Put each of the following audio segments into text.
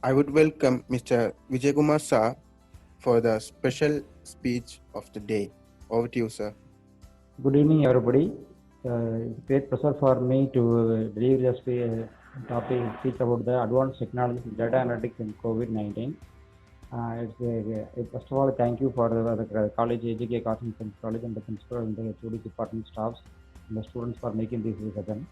I would welcome Mr. Vijaykumar Shah for the special speech of the day. Over to you, sir. Good evening, everybody. It's a great pleasure for me to deliver this topic, speak about the advanced technologies in data analytics in COVID-19. First of all, thank you for the college, AJK Cosmic Science College, and the principal and the HOD department staffs and the students for making this happen.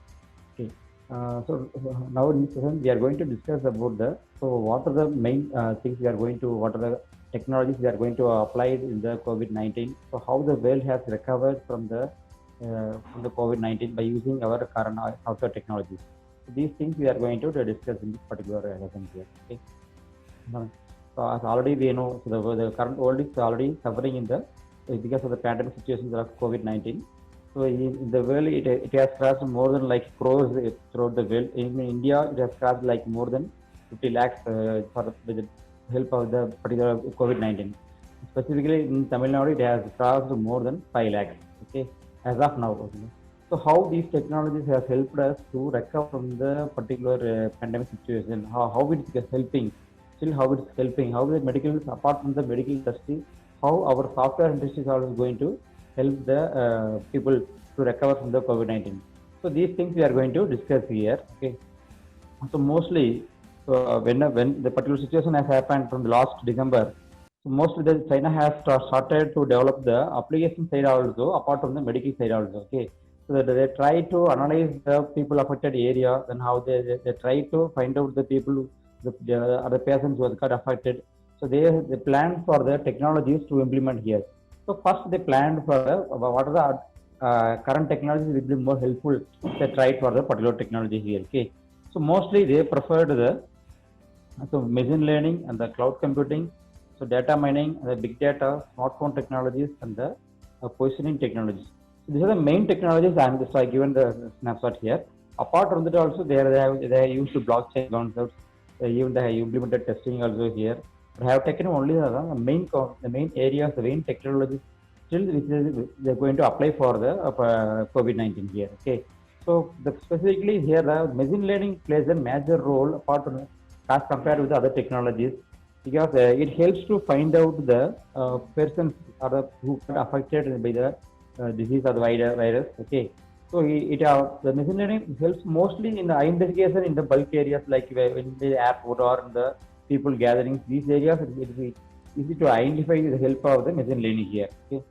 Okay. Now in this session, we are going to discuss about what are the main things what are the technologies we are going to apply in the COVID-19. So how the world has recovered from the COVID-19 by using our current software technologies. So these things we are going to discuss in this particular lesson here. Okay. So as already we know, so the current world is already suffering because of the pandemic situations of COVID-19. So in the world, it has crossed more than like crores throughout the world. In India, it has crossed like more than 50 lakhs with the help of the particular COVID-19. Specifically in Tamil Nadu, it has crossed more than 5 lakhs. Okay, as of now. Okay. So how these technologies have helped us to recover from the particular pandemic situation? How it is helping? Still, how it is helping? How the medical, apart from the medical industry, how our software industry is also going to help the people to recover from the COVID-19. So these things we are going to discuss here. Okay. So mostly, when the particular situation has happened from the last December, so mostly the China has started to develop the application side also, apart from the medical side also. Okay. So that they try to analyze the people affected area, and how they try to find out the people, the patients who got affected. So they plan for the technologies to implement here. So first they planned for what are the current technologies will be more helpful. They tried for the particular technology here. Okay. So mostly they preferred the machine learning and the cloud computing, so data mining, the big data, smartphone technologies, and the positioning technologies. So these are the main technologies, and so I given the snapshot here. Apart from that, also they have used blockchain concepts. Even they have implemented testing also here. I have taken only the main areas, the main technologies still which they are going to apply for the COVID-19 here. Okay, so specifically here the machine learning plays a major role apart from as compared with other technologies, because it helps to find out the persons who got affected by the disease or the virus. Okay, so the machine learning helps mostly in the identification in the bulk areas like in the airport or in the people gatherings. These areas it is easy to identify with the help of the machine learning here. Okay.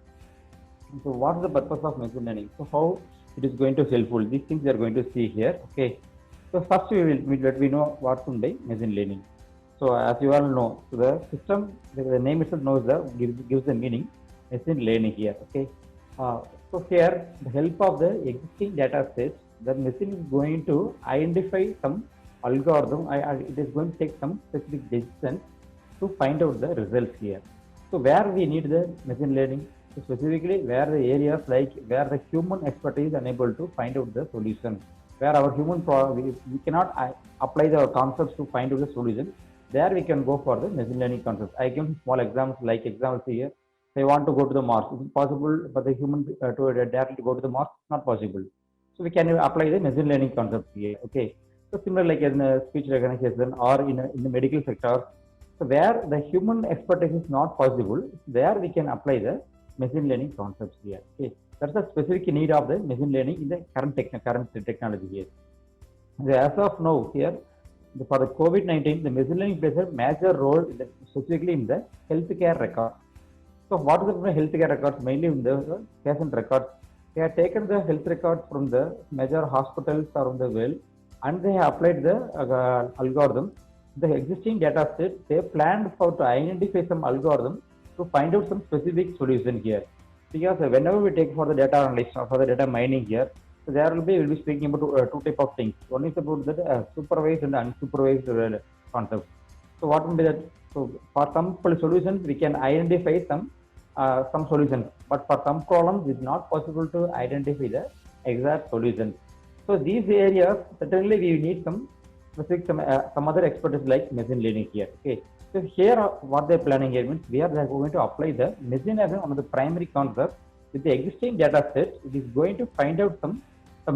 So what is the purpose of machine learning? So how it is going to helpful? These things we are going to see here. Okay. So first we know what's by machine learning. So as you all know, so the system, the name itself knows gives the meaning machine learning here. Okay. So here the help of the existing data sets, the machine is going to identify some algorithm. It is going to take some specific decisions to find out the results here. So where we need the machine learning, so specifically where the areas like where the human expertise is unable to find out the solution, where our we cannot apply the concepts to find out the solution. There we can go for the machine learning concepts. I give small examples like examples here. They want to go to the Mars. It is possible for the human to directly go to the Mars. It's not possible. So we can apply the machine learning concepts here. Okay. So similar like in speech recognition or in the medical sector. So where the human expertise is not possible, there we can apply the machine learning concepts here. Okay. That's the specific need of the machine learning in the current technology here. As of now here, for the COVID-19, the machine learning plays a major role specifically in the healthcare records. So what is the healthcare records? Mainly in the patient records. They have taken the health records from the major hospitals around the world, and they have applied the algorithm. The existing data set, they planned to identify some algorithm to find out some specific solution here. Because whenever we take for the data analysis or for the data mining here, so there we'll be speaking about two type of things. One is about the supervised and unsupervised concepts. So what will be that? So for some solutions we can identify some solutions, but for some problems it's not possible to identify the exact solution. So these areas certainly we need some specific some other expertise like machine learning here. Okay. So here what they're planning here means they're going to apply the machine as one of the primary concepts with the existing data set. It is going to find out some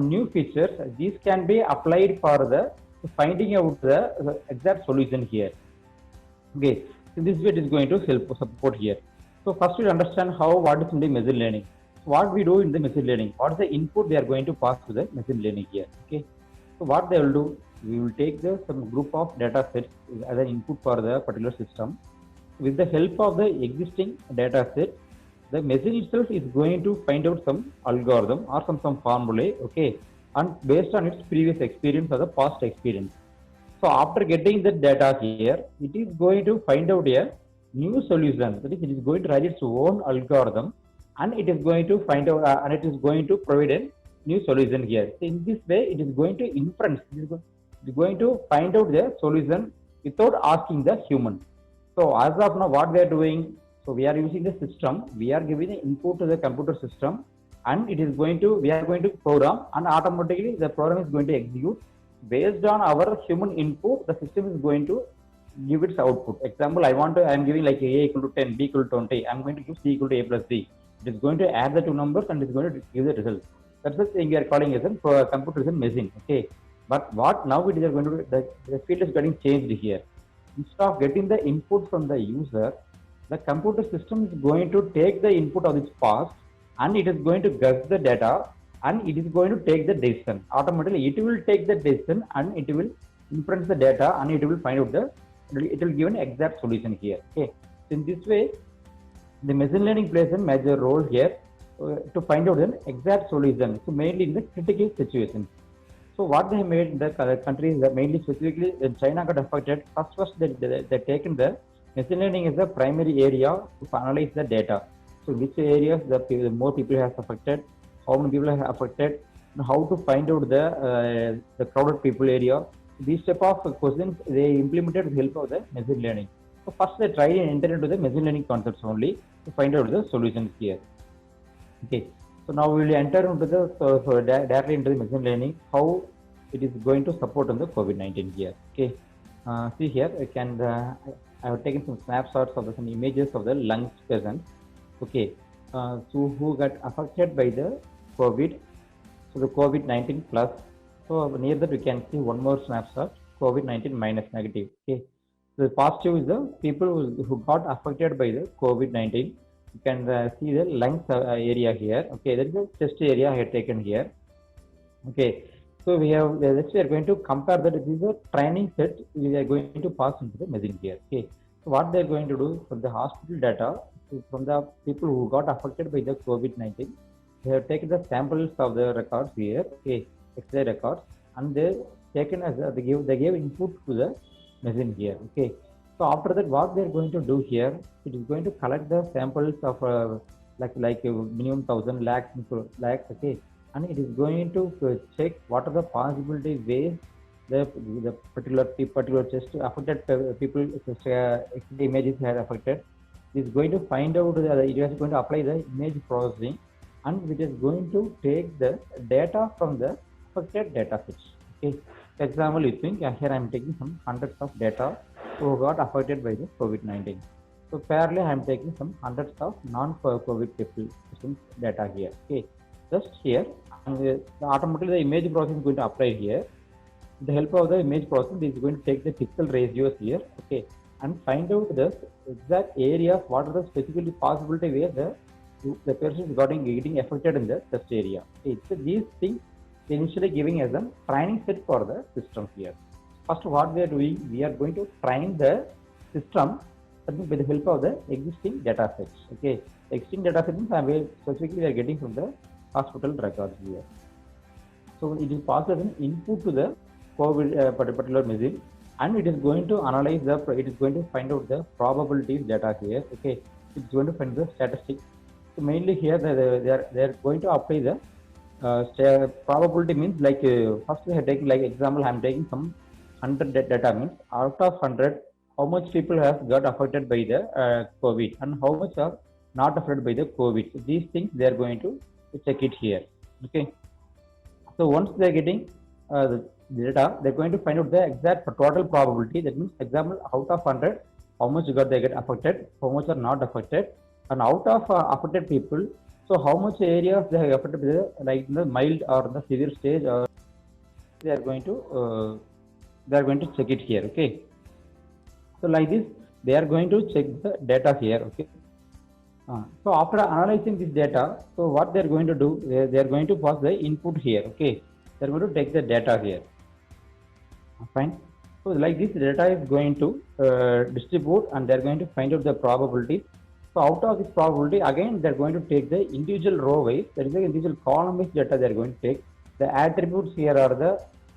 new features. These can be applied for the finding out the exact solution here. Okay, so this way it is going to help support here. So first we understand how what is in the machine learning. So what we do in the machine learning, what is the input they are going to pass to the machine learning here. Okay, so what they will do, we will take the some group of data sets as an input for the particular system. With the help of the existing data set, the machine itself is going to find out some algorithm or some formulae, okay, and based on its previous experience or the past experience. So after getting the data here, it is going to find out a new solution. That is, it is going to write its own algorithm, and it is going to find out, and it is going to provide a new solution here. So in this way, it is going to inference. It is going to find out the solution without asking the human. So as of now, what we are doing, so we are using the system. We are giving the input to the computer system, and it is going to, we are going to program, and automatically the program is going to execute based on our human input. The system is going to give its output. Example, I am giving like a equal to 10, b equal to 20. I'm going to give c equal to a plus b. It is going to add the two numbers and it's going to give the result. That's the thing we are calling as a computer vision machine. Okay, but what now it is going to do, the field is getting changed here. Instead of getting the input from the user, the computer system is going to take the input of its past, and it is going to guess the data, and it is going to take the decision. Automatically it will take the decision, and it will inference the data, and it will find out the, it will give an exact solution here. Okay, so in this way the machine learning plays a major role here to find out an exact solution, so mainly in the critical situations. So what they made in the countries, that mainly specifically when China got affected, first they taken the machine learning as the primary area to analyze the data. So which areas the more people has affected, how many people are affected, and how to find out the crowded people area. These type of questions they implemented with the help of the machine learning. So first they tried and entered into the machine learning concepts only to find out the solutions here. Okay, so now we will enter into the directly into the machine learning, how it is going to support on the COVID-19 here. Okay, see here I can I have taken some snapshots of some images of the lungs patients. Okay, so who got affected by the COVID, so the COVID-19 plus. So near that we can see one more snapshot, COVID-19 minus negative. Okay, so the positive is the people who got affected by the COVID-19. You can see the lungs area here. Okay, that is the chest area I have taken here. Okay, so we have next we are going to compare that. This is a training set we are going to pass into the machine here. Okay, so what they are going to do from the hospital data, from the people who got affected by the COVID-19, they have taken the samples of the records here. Okay, X-ray records, and they taken as they gave input to the machine here. Okay, so after that, what they are going to do here, it is going to collect the samples of like minimum 1,000 lakhs, okay, and it is going to check what are the possibility ways the particular chest affected people images had affected. It is going to find out it is going to apply the image processing, and it is going to take the data from the affected data sets. Okay, for example, you think here I am taking some hundreds of data who got affected by the COVID-19. So parallel I am taking some hundreds of non-COVID people data here. Okay, just here, and automatically the image processing is going to apply here. With the help of the image processing, it is going to take the pixel ratios here. Okay, and find out the exact areas, what are the specifically possibility where the person is getting affected in the test area. Okay, so these things initially giving as a training set for the system here. First, what we are doing, we are going to train the system with the help of the existing data sets. Okay, existing data sets specifically we are getting from the hospital records here. So it is passed as an input to the COVID particular machine, and it is going to analyze it is going to find out the probabilities data here. Okay, it's going to find the statistics. So mainly here they are going to apply the probability means like first we are taking like example I am taking some 100 data means out of 100 how much people have got affected by the COVID and how much are not affected by the COVID. So these things they are going to check it here. Okay, so once they are getting the data, they are going to find out the exact total probability. That means example out of 100 how much they get affected, how much are not affected, and out of affected people, so how much areas they have affected with like in the mild or the severe stage, or they are going to check it here. Okay, so like this they are going to check the data here. Okay. So after analyzing this data, so what they are going to do, they are going to pass the input here. Okay, they are going to take the data here. Fine. So like this data is going to distribute, and they are going to find out the probabilities. So out of this probability, again they are going to take the individual row wise, that is the individual column wise data they are going to take. The attributes here are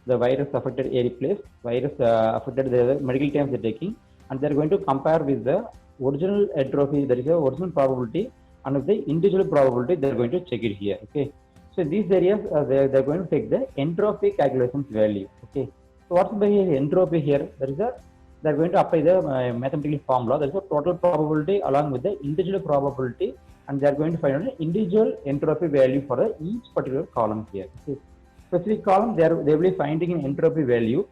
the virus affected area place, virus affected the medical terms they are taking, and they are going to compare with the original entropy, that is the original probability, and with the individual probability they are going to check it here. Okay. So these areas they are going to take the entropy calculations value. Okay. So what's the entropy here? There is they are going to apply the mathematical formula. There is a total probability along with the individual probability, and they are going to find out the individual entropy value for each particular column here. Okay. Specific column they will be finding an entropy value.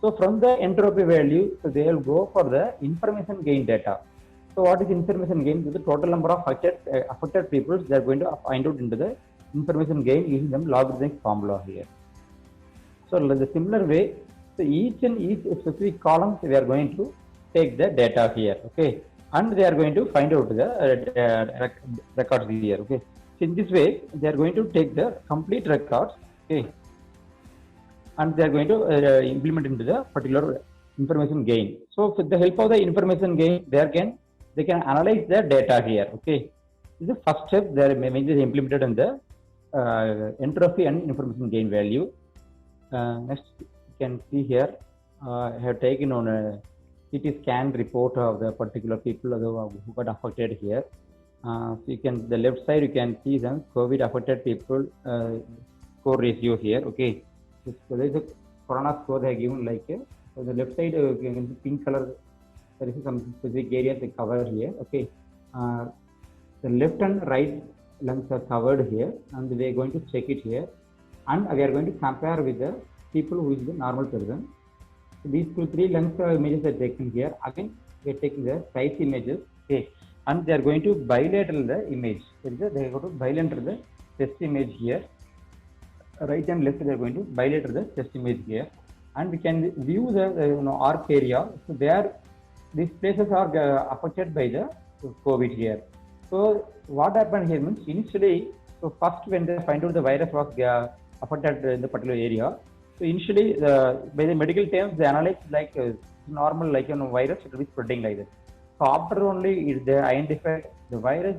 So from the entropy value, so they will go for the information gain data. So what is information gain? The total number of affected people they are going to find out into the information gain using the logarithmic formula here. So in the similar way, so each specific column we are going to take the data here. Okay, and they are going to find out the records here. Okay, so in this way they are going to take the complete records. Okay, and they are going to implement into the particular information gain. So with the help of the information gain, they can analyze the data here. Okay, this is the first step. They are mainly implemented in the entropy and information gain value. Next, you can see here, I have taken on a CT scan report of the particular people who got affected here. So you can, the left side, you can see the COVID affected people score ratio here. Okay, so there is a corona score they have given like a, so the left side you can see pink color. There is some specific areas they cover here. Okay, the left and right lungs are covered here, and we are going to check it here, and we are going to compare with the people who is the normal person. So these three lungs images are taken here. Again, we are taking the size images. Okay, and they are going to bilateral the image. They are going to bilateral the test image here. Right and left they are going to bilateral the test image here, and we can view the arc area. So there, these places are affected by the COVID here. So what happened here means initially, so first when they find out the virus was affected in the particular area, so initially by the medical terms they analyze like normal like virus, it will be spreading like that. So after only they identify the virus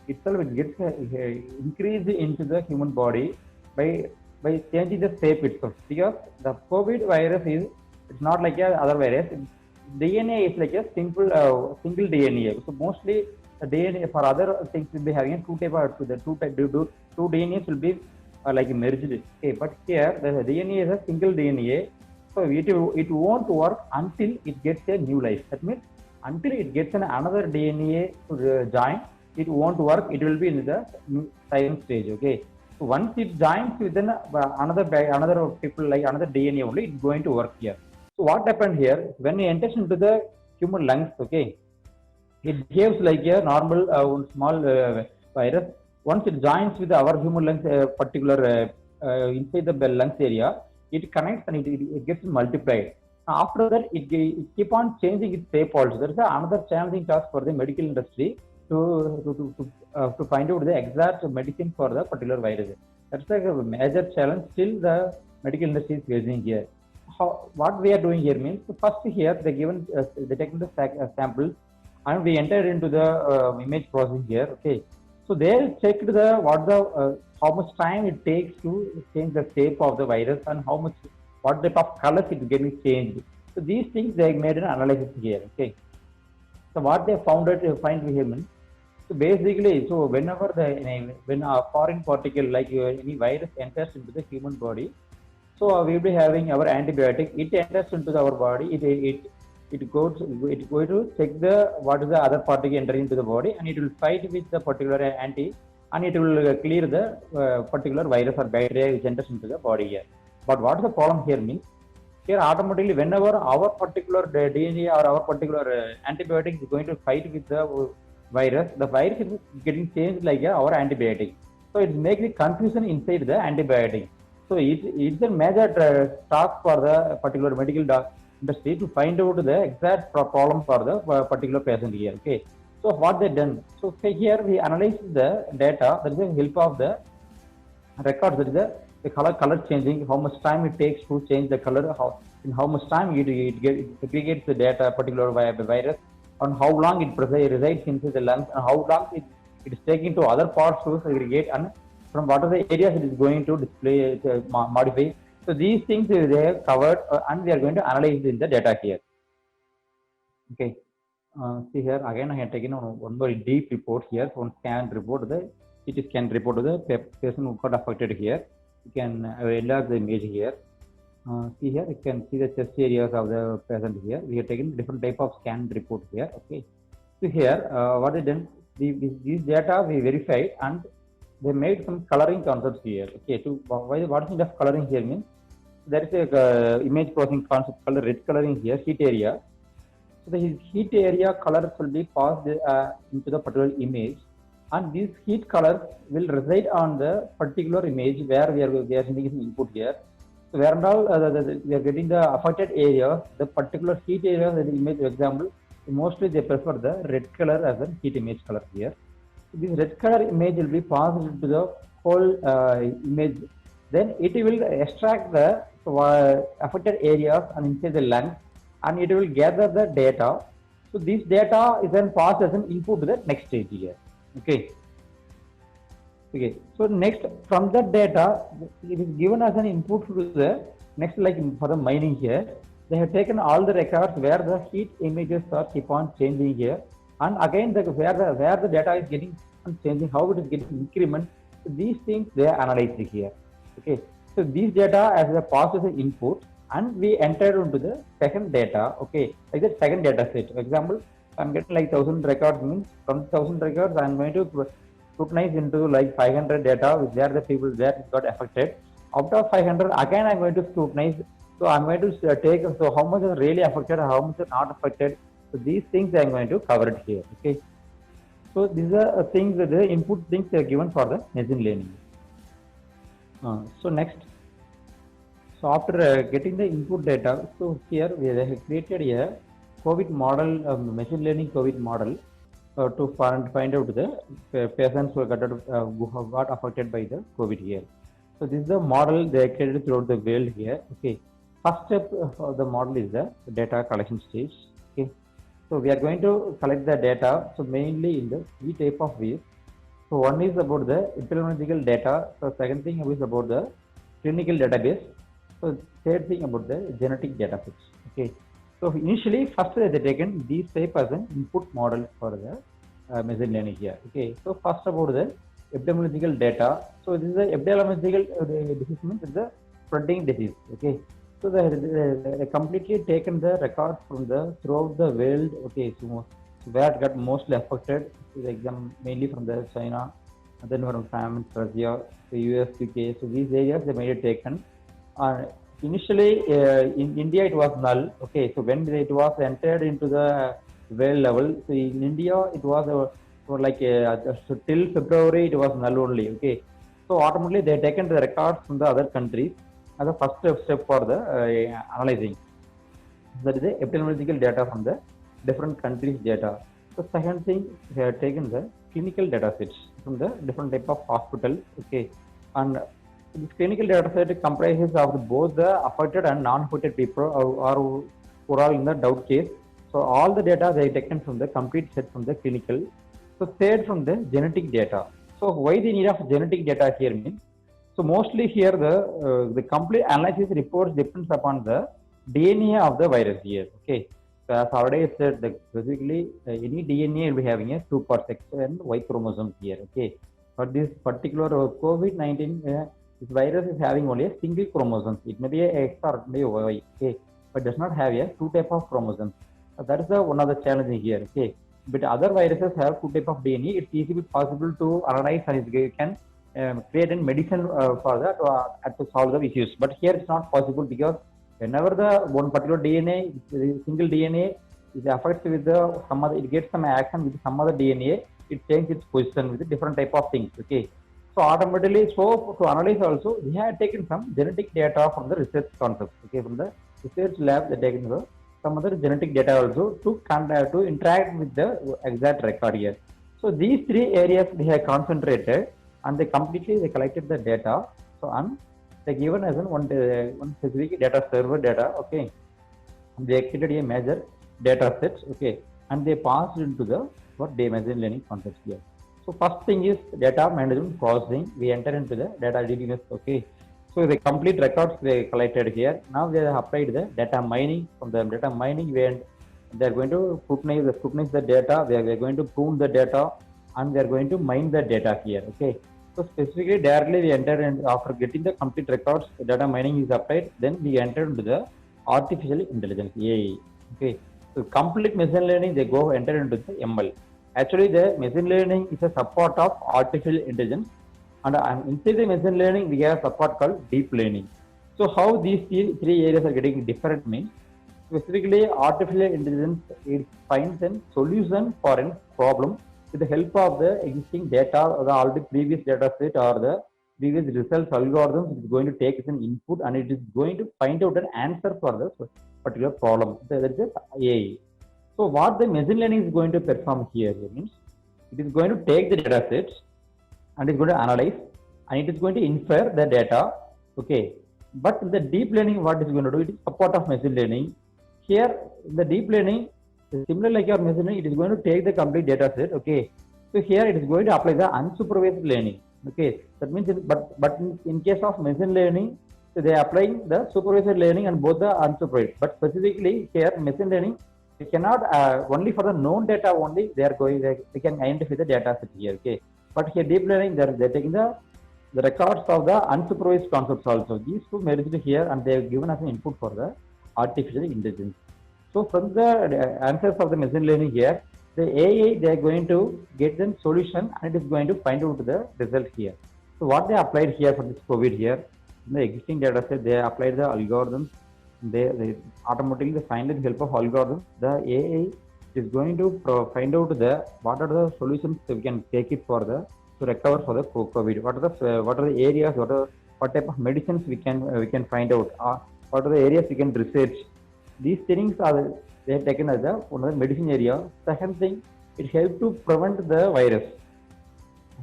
itself, it gets increased into the human body by changing the shape itself, because the COVID virus is, it's not like a other virus. DNA is like a single DNA. So mostly the DNA for other things will be having two DNAs will be like merged. Okay, but here the DNA is a single DNA, so it won't work until it gets a new life. That means until it gets another DNA to join, it won't work. It will be in the silent stage. Okay, so once it joins within another people like another DNA only, it's going to work here. So what happened here, when it enters into the human lungs, okay, it behaves like a normal small virus. Once it joins with our human lungs, particular inside the lungs area, it connects and it gets multiplied. After that, it keep on changing its shape also. There is another challenging task for the medical industry to find out the exact medicine for the particular virus. That's like a major challenge still the medical industry is facing here. What we are doing here means, first here they given they taken the samples and we entered into the image processing here. Okay, so they checked how much time it takes to change the shape of the virus and what type of colors it is getting changed. So these things they made an analysis here. Okay, so what they find here means, so basically, so whenever when a foreign particle like any virus enters into the human body, so we will be having our antibiotic. It enters into our body. It going to check what is the other particle entering into the body, and it will fight with the particular anti, and it will clear the particular virus or bacteria which enters into the body here. But what is the problem here means, here automatically whenever our particular DNA or our particular antibiotic is going to fight with the virus is getting changed like our antibiotic. So it makes the confusion inside the antibiotic. So it's a major task for the particular medical industry to find out the exact problem for the particular patient here. Okay, so what they done? So say here we analyze the data. That is the help of the records. That is the color changing. How much time it takes to change the color? In how much time it aggregates the data particular virus, on how long it resides inside the lungs, and how long it is taken to other parts to segregate, and from what are the areas it is going to display, modify. So these things they have covered, and we are going to analyze in the data here. Okay. See here again I have taken one more deep report here, one scan report, the CT scan report of the patient who got affected here. You can enlarge the image here. See here, you can see the chest areas of the patient here. We have taken different type of scan report here. Okay. So here, what they done? These data we verified, and they made some coloring concepts here. Okay. To what is of coloring here means there is a image processing concept called red coloring here, heat area. So the heat area colors will be passed into the particular image, and these heat colors will reside on the particular image where we are sending input here. So where and all we are getting the affected area, the particular heat area of the image, for example, mostly they prefer the red color as a heat image color here. So this red color image will be passed into the whole image. Then it will extract the affected areas and inside the lung, and it will gather the data. So this data is then passed as an input to the next stage here. Okay. Okay. So next from that data, it is given as an input to the next, like for the mining here. They have taken all the records where the heat images are keep on changing here, and again where the data is getting changing, how it is getting increment. So these things they are analyzed here. Okay. So these data as a passed as an input, and we enter into the second data. Okay, like the second data set. For example, I'm getting like 1000 records, means from 1000 records I'm going to scrutinize into like 500 data which are the people that got affected. Out of 500, again I'm going to scrutinize. So I'm going to take, so how much is really affected, how much is not affected. So these things I'm going to cover it here. Okay. So these are things that the input things are given for the machine learning. So next. So after getting the input data, so here we have created a COVID model, machine learning COVID model to find out the patients who got affected by the COVID here. So this is the model they created throughout the world here. Okay. First step of the model is the data collection stage. Okay. So we are going to collect the data. So mainly in the three type of ways. So one is about the epidemiological data. So second thing is about the clinical database. So third thing about the genetic data sets. Okay. So initially, first they taken these type as an input model for the machine learning here. Okay. So first about the epidemiological data. So this is the epidemiological disease means it's the spreading disease. Okay. So they completely taken the records from the throughout the world. Okay. So where it got mostly affected. So the exam mainly from the China, and then from France, Russia, the US, UK. So these areas they made it taken. Initially in India it was null. Okay, so when it was entered into the world level, so in India it was so till February it was null only. Okay, so automatically they taken the records from the other countries as a first step for the analyzing. That is the epidemiological data from the different countries data. So second thing, they have taken the clinical data sets from the different type of hospital. Okay, and this clinical data set comprises of both the affected and non-affected people who are in the doubt case. So all the data they taken from the complete set from the clinical. So third from the genetic data. So why the need of genetic data here means? So mostly here the complete analysis reports depends upon the DNA of the virus here. Okay. So as already said, basically any DNA will be having a 2 parts X and Y chromosomes here. Okay. But this particular COVID-19 this virus is having only a single chromosome. It may be a X or it may be a Y, okay, but does not have a 2 type of chromosomes. So that is one of the challenges here. Okay, but other viruses have 2 type of DNA. It's easily possible to analyze and it can create a medicine for that to solve the issues. But here it's not possible because whenever the one particular DNA, single DNA, is affected with the some other, it gets some action with some other DNA. It changes its position with a different type of things. Okay. So automatically, so to analyze also, we have taken some genetic data from the research concepts, okay, from the research lab they taken some other genetic data also to interact with the exact record here. So these three areas they have concentrated and they completely they collected the data. So and they given as one specific data server data. Okay, they created a major data set. Okay, and they passed into the what they machine learning context here. So first thing is data management processing. We enter into the data DBMS. Okay, so the complete records they collected here. Now they have applied the data mining. From the data mining, they are going to scrutinize the data. They are going to prune the data, and they are going to mine the data here. Okay. So specifically, directly we enter and after getting the complete records, the data mining is applied. Then we enter into the artificial intelligence (AI). Okay. So complete machine learning they go enter into the ML. Actually, the machine learning is a support of artificial intelligence, and inside the machine learning we have a support called deep learning. So how these three areas are getting different means specifically artificial intelligence it finds a solution for a problem with the help of the existing data or the already previous data set or the previous results algorithms. It is going to take as an input and it is going to find out an answer for the particular problem. That is AI. So what the machine learning is going to perform here means it is going to take the data sets and it's going to analyze and it is going to infer the data. Okay, but the deep learning what is going to do, it is support of machine learning. Here the deep learning is similar like your machine learning, it is going to take the complete data set. Okay, so here it is going to apply the unsupervised learning. Okay, that means but in case of machine learning, so they are applying the supervised learning and both the unsupervised. But specifically here machine learning, they cannot only for the known data only they are going they can identify the data set here. Okay, but here deep learning they're taking the records of the unsupervised concepts also. These two merged here and they have given us an input for the artificial intelligence. So from the answers of the machine learning here, the AI they are going to get the solution and it is going to find out the result here. So what they applied here for this COVID here, in the existing data set they applied the algorithms. They automatically find with help of algorithms. The AI is going to find out the what are the solutions we can take it for the to recover for the COVID. What are the areas? What type of medicines we can find out? What are the areas we can research? These things are they are taken as one of the medicine area. Second thing, it helps to prevent the virus.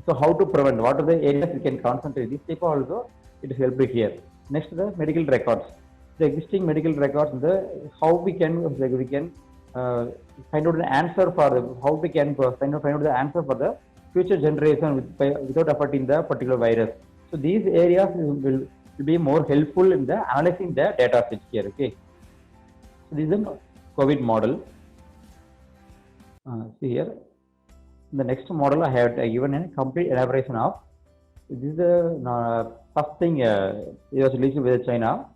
So how to prevent? What are the areas we can concentrate? This type also it is helped here. Next, the medical records. The existing medical records, how we can find out an answer for how we can find out the answer for the future generation without affecting the particular virus. So these areas will be more helpful in the analyzing the data sets here. Okay, so this is a COVID model. See here, the next model I have given a complete elaboration of. This is the first thing it was released with China.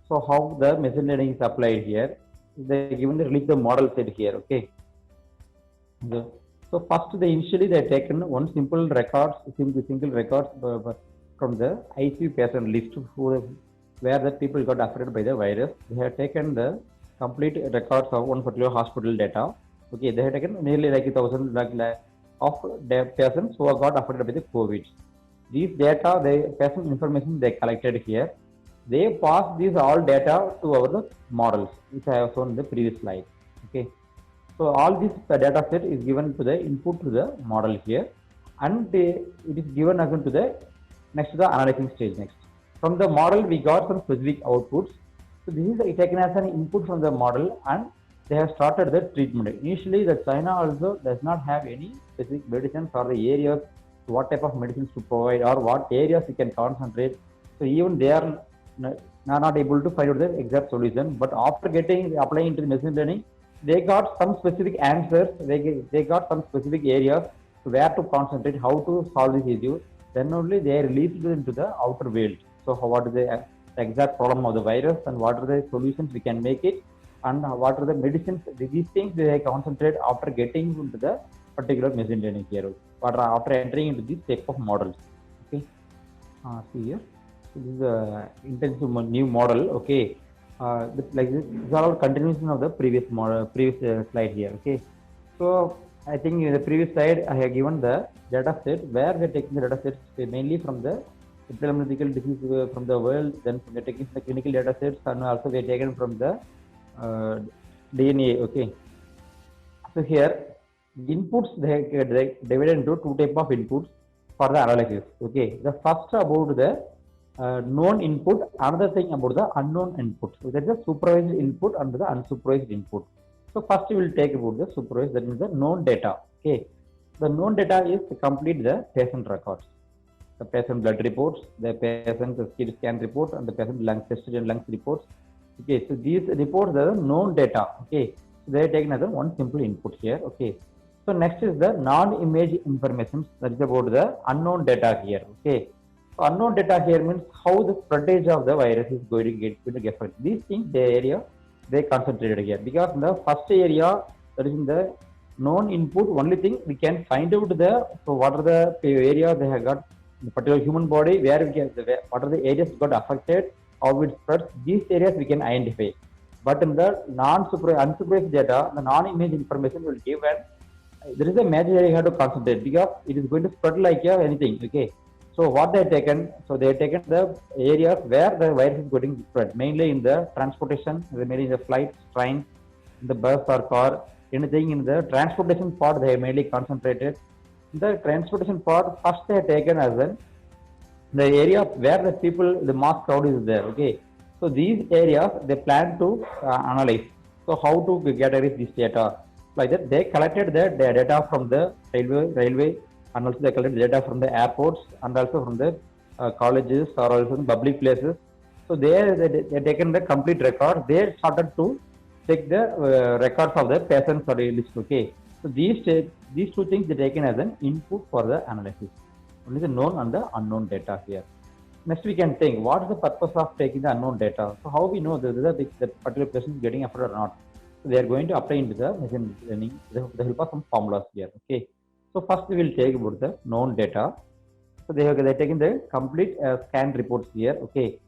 So how the machine learning is applied here? They given the release the model set here. Okay. So first they initially they taken one single records from the ICU patient list where the people got affected by the virus. They have taken the complete records of one particular hospital data. Okay, they have taken nearly like 1,000 of patients who got affected by the COVID. These data, the patient information they collected here, they pass these all data to our models, which I have shown in the previous slide. Okay, so all this data set is given to the input to the model here, and it is given again to the next to the analyzing stage. Next, from the model we got some specific outputs. So this is taken as an input from the model, and they have started the treatment. Initially, the China also does not have any specific medicines or the areas, what type of medicines to provide or what areas we can concentrate. So even they are not able to find out the exact solution. But after applying into the machine learning, they got some specific answers. They got some specific areas where to concentrate, how to solve this issue. Then only they are released into the outer world. So what is the exact problem of the virus and what are the solutions we can make it, and what are the medicines? These things they concentrate after getting into the particular machine learning here. But after entering into this type of models. Okay, see here. So this is a intensive new model. Okay, like this is all continuation of the previous model, previous slide here. Okay, so I think in the previous slide I have given the data set where we are taking the data sets mainly from the epidemiological disease from the world, then we are taking the clinical data sets, and also we are taken from the DNA. Okay. So here inputs they divided into two type of inputs for the analysis. Okay. The first about the known input, another thing about the unknown input. So that is the supervised input and the unsupervised input. So first we will take about the supervised, that means the known data. Okay. The known data is to complete the patient records, the patient blood reports, the patient CT scan report, and the patient lung test and lungs reports. Okay, so these reports are known data. Okay, so they are taken as one simple input here. Okay, so next is the non-image information, that is about the unknown data here. Okay, so unknown data here means how the spreadage of the virus is going to get affected. These things, the area they concentrated here, because in the first area, that is in the known input, only thing we can find out the, so what are the areas they have got the particular human body, where we can, what are the areas got affected, how it spreads. These areas we can identify. But in the unsupervised data, the non-image information will give, and there is a major area you have to concentrate, because it is going to spread like anything. Okay. So what they have taken, so they have taken the areas where the virus is going to spread, mainly in the transportation, mainly in the flights, trains, in the bus or car, anything in the transportation part they have mainly concentrated. The transportation part, first they have taken as the area where the people, the mass crowd is there. Okay, so these areas they plan to analyze. So how to gather this data? Like that, they collected the data from the railway, and also they collected data from the airports, and also from the colleges or also public places. So they taken the complete record. They started to check the records of the patients or list. Okay, so these two things are taken as an input for the analysis. Only the known and the unknown data here. Next we can think, what is the purpose of taking the unknown data? So how we know whether the particular person is getting affected or not? So they are going to apply into the machine learning with the help of some formulas here. Okay. So first we will take about the known data. So they are taking the complete scan reports here. Okay.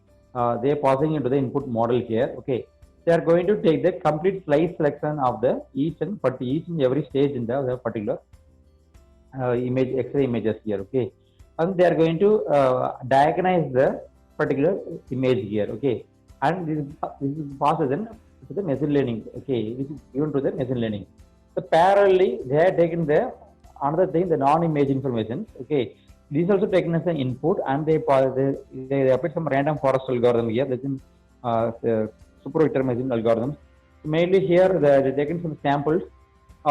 They are passing into the input model here. Okay. They are going to take the complete slice selection of the each and every stage in the particular image, X-ray images here. Okay, and they are going to diagnose the particular image here. Okay, and this is passed then to the machine learning. Okay, this is given to the machine learning. So parallelly, they have taken the another thing, the non-image information. Okay, these also taken as an input, and they apply some random forest algorithm here. This is superdeterminism algorithms. So mainly here they taken some samples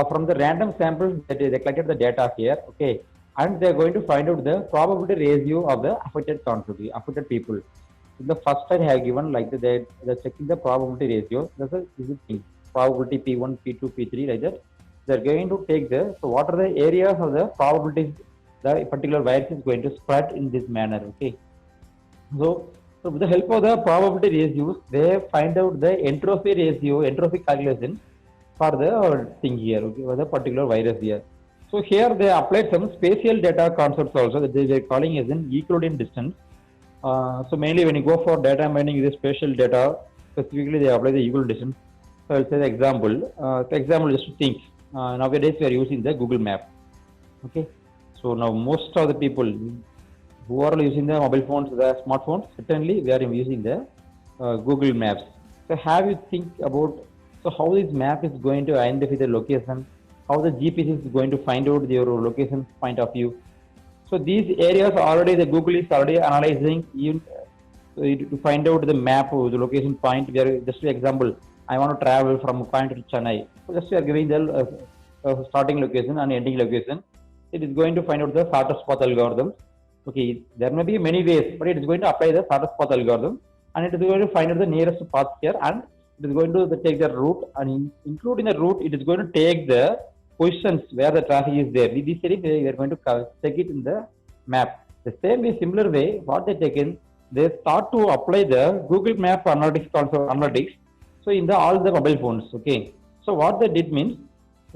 from the random samples that they collected the data here. Okay, and they are going to find out the probability ratio of the affected quantity, affected people. In the first slide I have given like they're checking the probability ratio. That's a thing. Probability P1, P2, P3 like that. They're going to take the, so what are the areas of the probabilities the particular virus is going to spread in this manner. Okay, so with the help of the probability ratios, they find out the entropy ratio, entropy calculation for the thing here. Okay, for the particular virus here. So here they applied some spatial data concepts also that they are calling as an Euclidean distance. So mainly when you go for data mining with spatial data, specifically they apply the Euclidean distance. So I'll say the example. Just to think. Nowadays we are using the Google Map. Okay, so now most of the people who are using the mobile phones, the smartphones, certainly we are using the Google Maps. So have you think about how this map is going to identify the location, how the GPS is going to find out your location point of view. So these areas already the Google is already analyzing to find out the map of the location point. We are just for example, I want to travel from Coimbatore to Chennai. So just we are giving the starting location and ending location. It is going to find out the shortest path algorithm. Okay, there may be many ways, but it is going to apply the shortest path algorithm, and it is going to find out the nearest path here, and it is going to take the route, and including the route, it is going to take the positions where the traffic is there. With these series, we are going to check it in the map. The same way, similar way, what they taken, they start to apply the Google Map analytics. So in the all the mobile phones. Okay, so what they did means,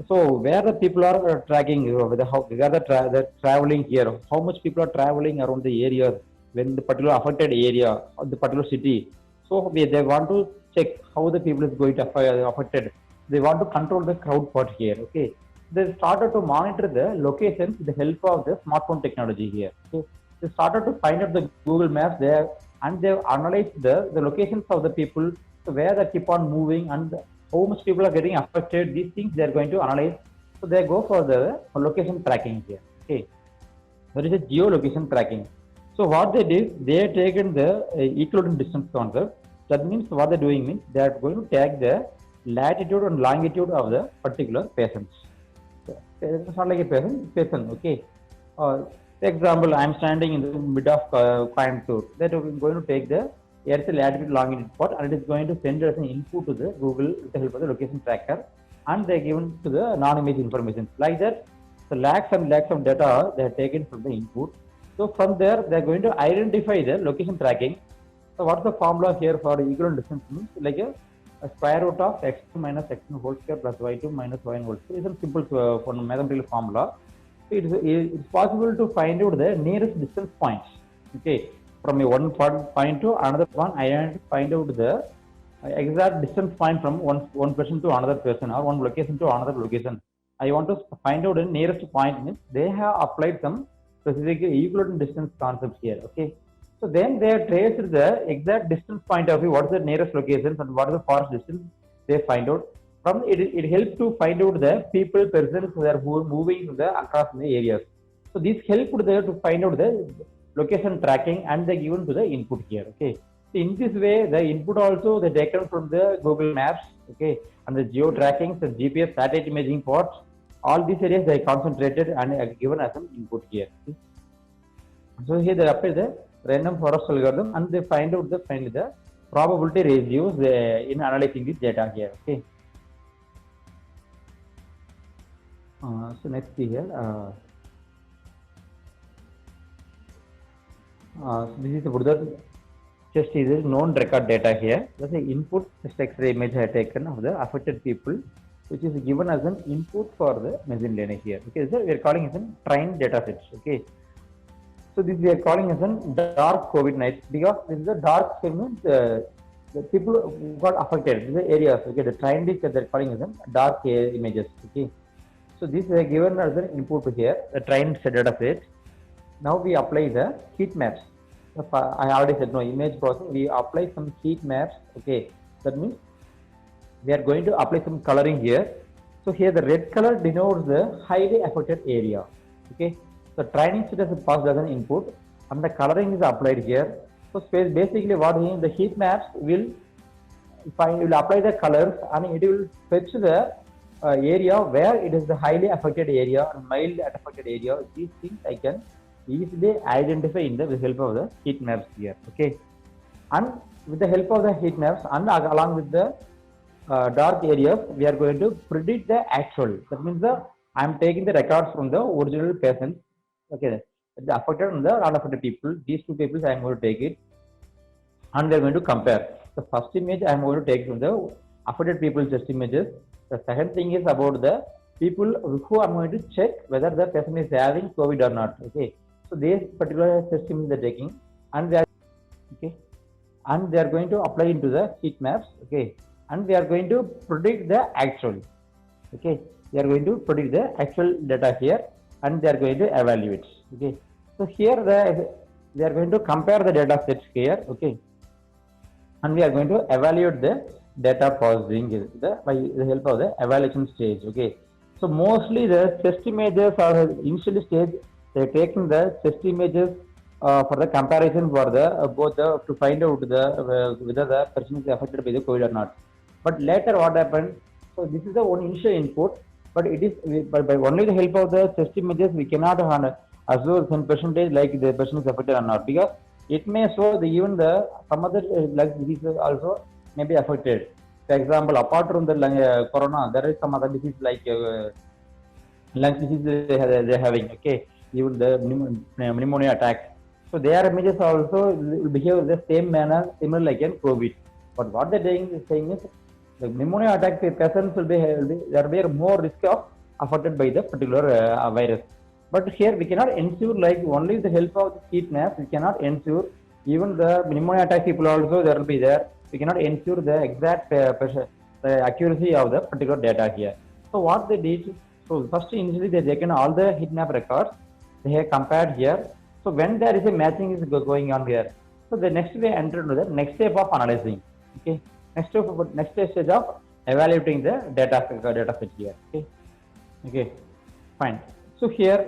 so where the people are tracking, where the traveling here, how much people are traveling around the area when the particular affected area or the particular city. So they want to check how the people is going to affected. They want to control the crowd part here. Okay, they started to monitor the locations with the help of the smartphone technology here. Okay, They started to find out the Google Maps there, and they analyzed the locations of the people, so where they keep on moving and how much people are getting affected. These things they are going to analyze. So they go for the location tracking here. Okay, there is a geolocation tracking. So what they did, they have taken the equivalent distance concept. That means what they're doing means they are going to take the latitude and longitude of the particular patients. It's not like a person, okay. For example, I'm standing in the mid of Coimbatore. That is going to take the earth's latitude longitude part, and it is going to send as an input to the Google with the help of the location tracker, and they are given to the non-image information. Like that, the lakhs and lakhs of data they are taken from the input. So from there, they are going to identify the location tracking. So what's the formula here for equivalent distance means like a square root of x2 minus x1 whole square plus y2 minus y1 whole square. It's a simple mathematical formula. It's possible to find out the nearest distance points. Okay, from a one point to another one, I want to find out the exact distance point from one person to another person or one location to another location. I want to find out the nearest point means they have applied some specific equivalent distance concept here. Okay, so then they have traced the exact distance point of view. What is the nearest location and what is the farthest distance? They find out. From it helps to find out the people, persons who are moving across the areas. So this helped there to find out the location tracking and they given to the input here. Okay. So in this way, the input also they taken from the Google Maps. Okay, and the geo tracking, the GPS satellite imaging ports. All these areas they concentrated and are given as an input here. Okay. So here they apply the random forest algorithm and they find the probability ratios in analyzing this data here. Okay. So next here, so this is the just is known record data here. That's the input chest X-ray image I have taken of the affected people, which is given as an input for the machine learning here. Okay, so we are calling it a trained data sets. Okay, so this we are calling as a dark COVID-19 because this is a dark segment. The people who got affected, the areas. Okay, the trained is they're calling as a dark images. Okay. So this is given as an input here, the trained data set. Now we apply the heat maps. I already said no image processing. We apply some heat maps. Okay, that means we are going to apply some coloring here. So here the red color denotes the highly affected area. Okay, so training set is passed as an input, and the coloring is applied here. So basically, what the heat maps will apply the colors, and it will fetch the area where it is the highly affected area and mild affected area. These things I can easily identify with the help of the heat maps here. Okay, and with the help of the heat maps and along with the dark areas, we are going to predict the actual. That means I am taking the records from the original patients. Okay, the affected and the unaffected people. These two people I am going to take it, and we are going to compare. The first image I am going to take from the affected people's chest images. The second thing is about the people who are going to check whether the person is having COVID or not. Okay, so this particular system they are taking, and they are going to apply into the heat maps. Okay, and they are going to predict the actual. Okay, they are going to predict the actual data here, and they are going to evaluate. Okay, so here they are going to compare the data sets here. Okay, and we are going to evaluate the data processing by the help of the evaluation stage. Okay, so mostly the chest images are initial stage. They are taking the chest images for the comparison for the both to find out whether the person is affected by the COVID or not. But later what happened? So this is the one initial input, but it is by only the help of the chest images we cannot assure some percentage like the person is affected or not, because it may show even some other lung diseases also may be affected. For example, apart from the corona, there is some other disease like lung disease they are having. Okay, even the pneumonia attack. So their images also will behave the same manner, similar like in COVID. But what they are saying is the pneumonia attack persons will be more risk of affected by the particular virus. But here we cannot ensure like only the help of the heat maps. We cannot ensure even the pneumonia attack people also there will be there. We cannot ensure the exact accuracy of the particular data here. So what they did, so first initially they taken all the heat map records, they have compared here. So when there is a matching is going on here, so the next we enter into the next step of analyzing. Okay, next stage of evaluating the data set here. Okay, fine. So here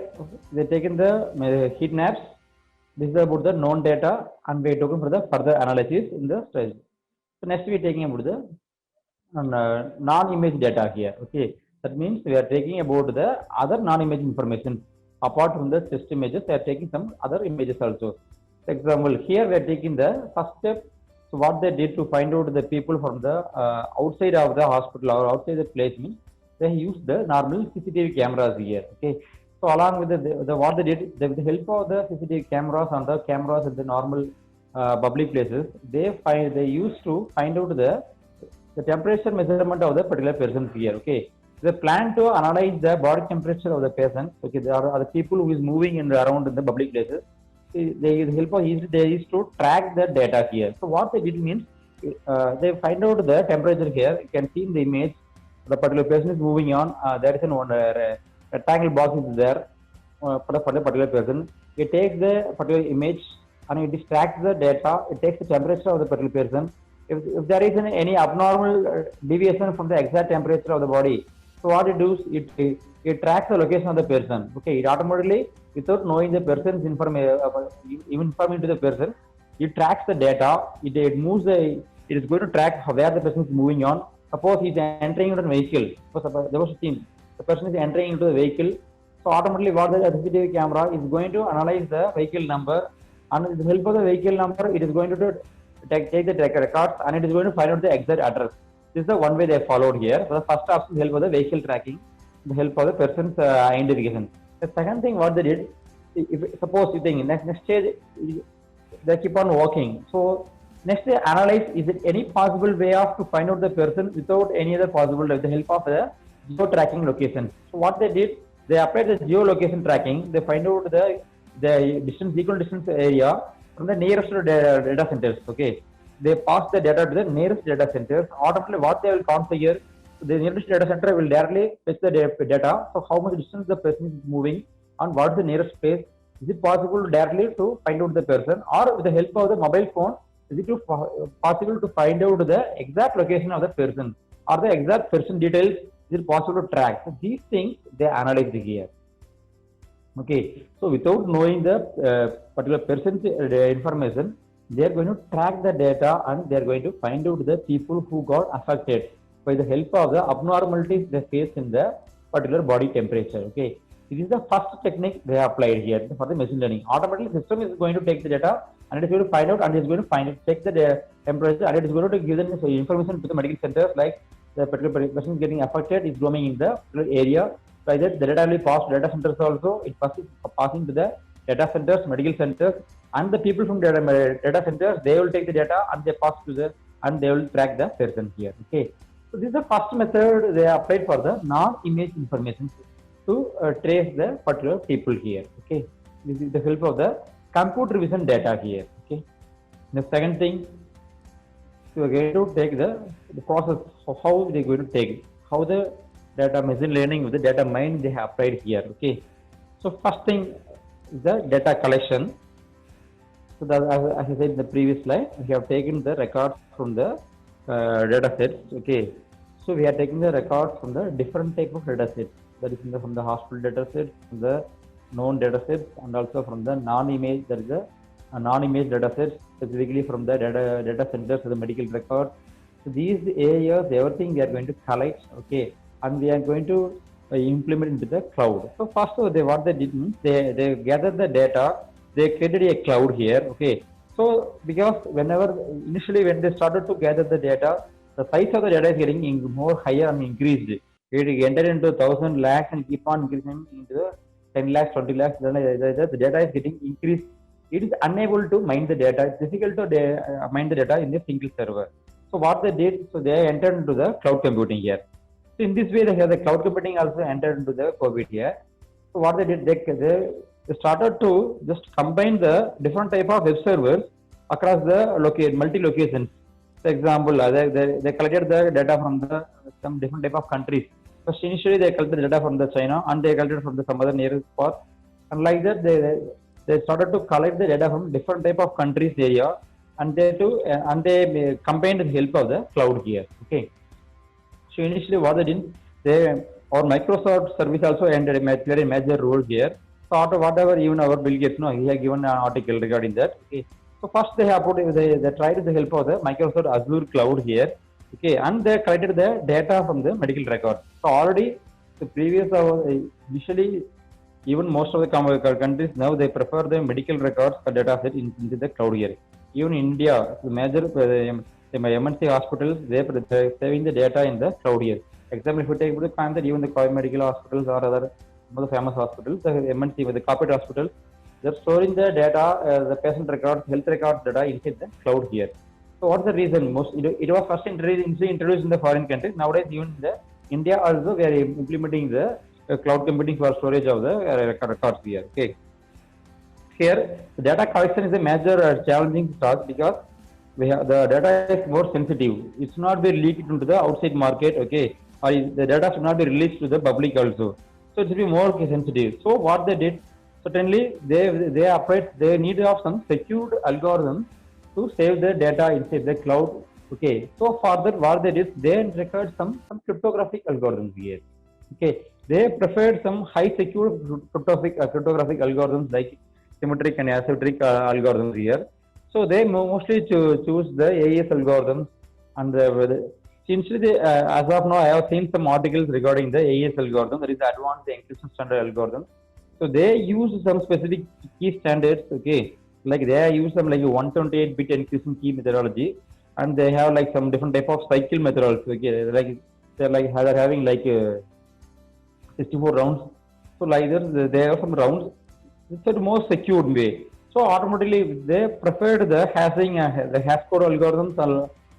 they taken the heat maps. This is about the known data, and we are taking for the further analysis in the stage. So next we are taking about the non-image data here. Okay, that means we are taking about the other non-image information apart from the test images. We are taking some other images also. For example, here we are taking the first step. So what they did to find out the people from the outside of the hospital or outside the place means they used the normal CCTV cameras here. Okay, so along with the what they did, with the help of the CCTV cameras and the cameras in the normal public places, they used to find out the temperature measurement of the particular person here. Okay, they plan to analyze the body temperature of the patient. Okay, there are the people who is moving in around in the public places. They help of they used to track the data here. So what they did means they find out the temperature here. You can see in the image the particular person is moving on. There is one rectangle box is there for the particular person. It takes the particular image and it tracks the data. It takes the temperature of the particular person. If there is any abnormal deviation from the exact temperature of the body, so what it does, it tracks the location of the person. Okay, it automatically, without knowing the person's information, informing to the person, it tracks the data. It moves it is going to track where the person is moving on. Suppose he is entering into a vehicle. There was a team. The person is entering into the vehicle. So automatically, what the CCTV camera is going to analyze the vehicle number, and with the help of the vehicle number, it is going to take the records, and it is going to find out the exact address. This is the one way they followed here. So the first option is help of the vehicle tracking, the help of the person's identification. The second thing what they did, suppose you think next stage they keep on walking. So next they analyze, is it any possible way of to find out the person without any other possible with the help of the geo tracking location. So what they did, they applied the geolocation tracking. They find out the distance, equal distance area from the nearest data centers. Okay, they pass the data to the nearest data centers. Automatically, what they will configure, the nearest data center will directly fetch the data. So how much distance the person is moving and what is the nearest place. Is it possible directly to find out the person, or with the help of the mobile phone, is it possible to find out the exact location of the person or the exact person details? Is it possible to track? So these things they analyze here. Okay, so without knowing the particular person's information, they are going to track the data and they are going to find out the people who got affected by the help of the abnormalities they face in the particular body temperature. Okay, it is the first technique they applied here for the machine learning. Automatically, the system is going to take the data and it is going to find out, and it is going to check the temperature, and it is going to give them information to the medical centers like the particular person getting affected is roaming in the area. So either the data will pass to data centers also. It passes passing to the data centers, medical centers, and the people from data centers, they will take the data and they pass to the, and they will track the person here. Okay, so this is the first method they applied for the non-image information to trace the particular people here. Okay, this is the help of the computer vision data here. Okay, the second thing, so we're going to take the process of how they're going to take it, how the data machine learning with the data mine they have applied here. Okay, so first thing is the data collection. So that, as I said in the previous slide, we have taken the records from the data sets. Okay, so we are taking the records from the different type of data sets. That is from the hospital data sets, from the known data sets, and also from the non-image. There is a non-image data sets, specifically from the data centers to the medical records. So these areas, everything we are going to collect. Okay, and we are going to implement into the cloud. So first, what they did means they gathered the data. They created a cloud here. Okay, so because initially when they started to gather the data, the size of the data is getting more higher and increased. It entered into 1,000 lakhs and keep on increasing into the 10 lakhs, 20 lakhs. Then the data is getting increased. It is unable to mine the data. It's difficult to mine the data in a single server. So what they did, so they entered into the cloud computing here. So in this way, they have the cloud computing also entered into the COVID here. So what they did, they started to just combine the different type of web servers across the multi locations. For example, they collected the data from some different type of countries. First, initially they collected the data from the China, and they collected from some other nearest spot. And like that, they they started to collect the data from different type of countries area, and they combined with the help of the cloud here. Okay. So initially, what they did, they or Microsoft service also ended played a major role here. So after whatever, even our Bill Gates, no, he had given an article regarding that. Okay. So first they have put they tried with the help of the Microsoft Azure cloud here. Okay, and they collected the data from the medical records. So already the previous usually even most of the countries now they prefer the medical records data set into the cloud here. Even India, the major the MNC hospitals, they're saving the data in the cloud here. Example, if you take the fact that even the Koi medical hospitals or other some of the famous hospitals, the MNC with the corporate hospitals, they're storing the data, the patient records, health records data inside the cloud here. So what's the reason? It was first introduced in the foreign countries. Nowadays, even in the India also, we are implementing the cloud computing for storage of the records here. Okay. Here, the data collection is a major challenging task because the data is more sensitive. It's not be leaked into the outside market. Okay, or the data should not be released to the public also. So it should be more sensitive. So what they did, certainly they need of some secured algorithms to save the data inside the cloud. Okay, so further what they did, they required some cryptographic algorithms here. Okay, they preferred some high secure cryptographic algorithms like symmetric and asymmetric algorithms here. So they mostly choose the AES algorithms, and essentially as of now I have seen some articles regarding the AES algorithm, that is advanced encryption standard algorithm. So they use some specific key standards. Okay, like they use some like 128-bit encryption key methodology, and they have like some different type of cycle methods. Okay, like they're having like 64 rounds. So like they have some rounds. It's a more secured way. So automatically they preferred the hashing, the hash code algorithms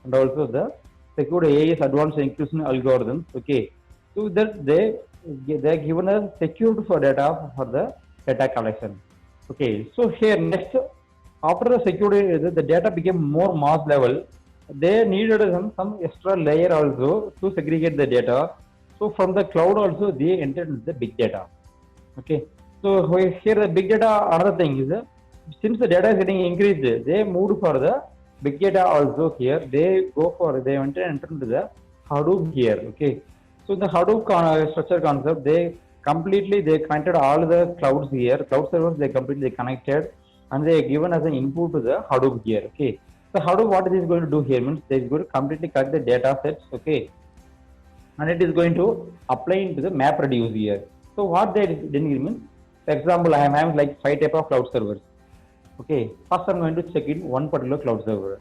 and also the secured AES advanced encryption algorithms. Okay, so that they're given a secured for data for the data collection. Okay, so here next, after the security, the data became more mass level. They needed some extra layer also to segregate the data. So from the cloud also they entered the big data. Okay, so here the big data, another thing is since the data is getting increased, they moved for the big data also here. They enter into the Hadoop here. Okay, so the Hadoop structure concept, they connected all the clouds here, cloud servers, they completely connected, and they given as an input to the Hadoop here. Okay, so Hadoop, what it is going to do here means they is going to completely collect the data sets. Okay, and it is going to apply into the MapReduce here. So what they did means, for example, I am having like 5 type of cloud servers. Okay, first I'm going to check in one particular cloud server.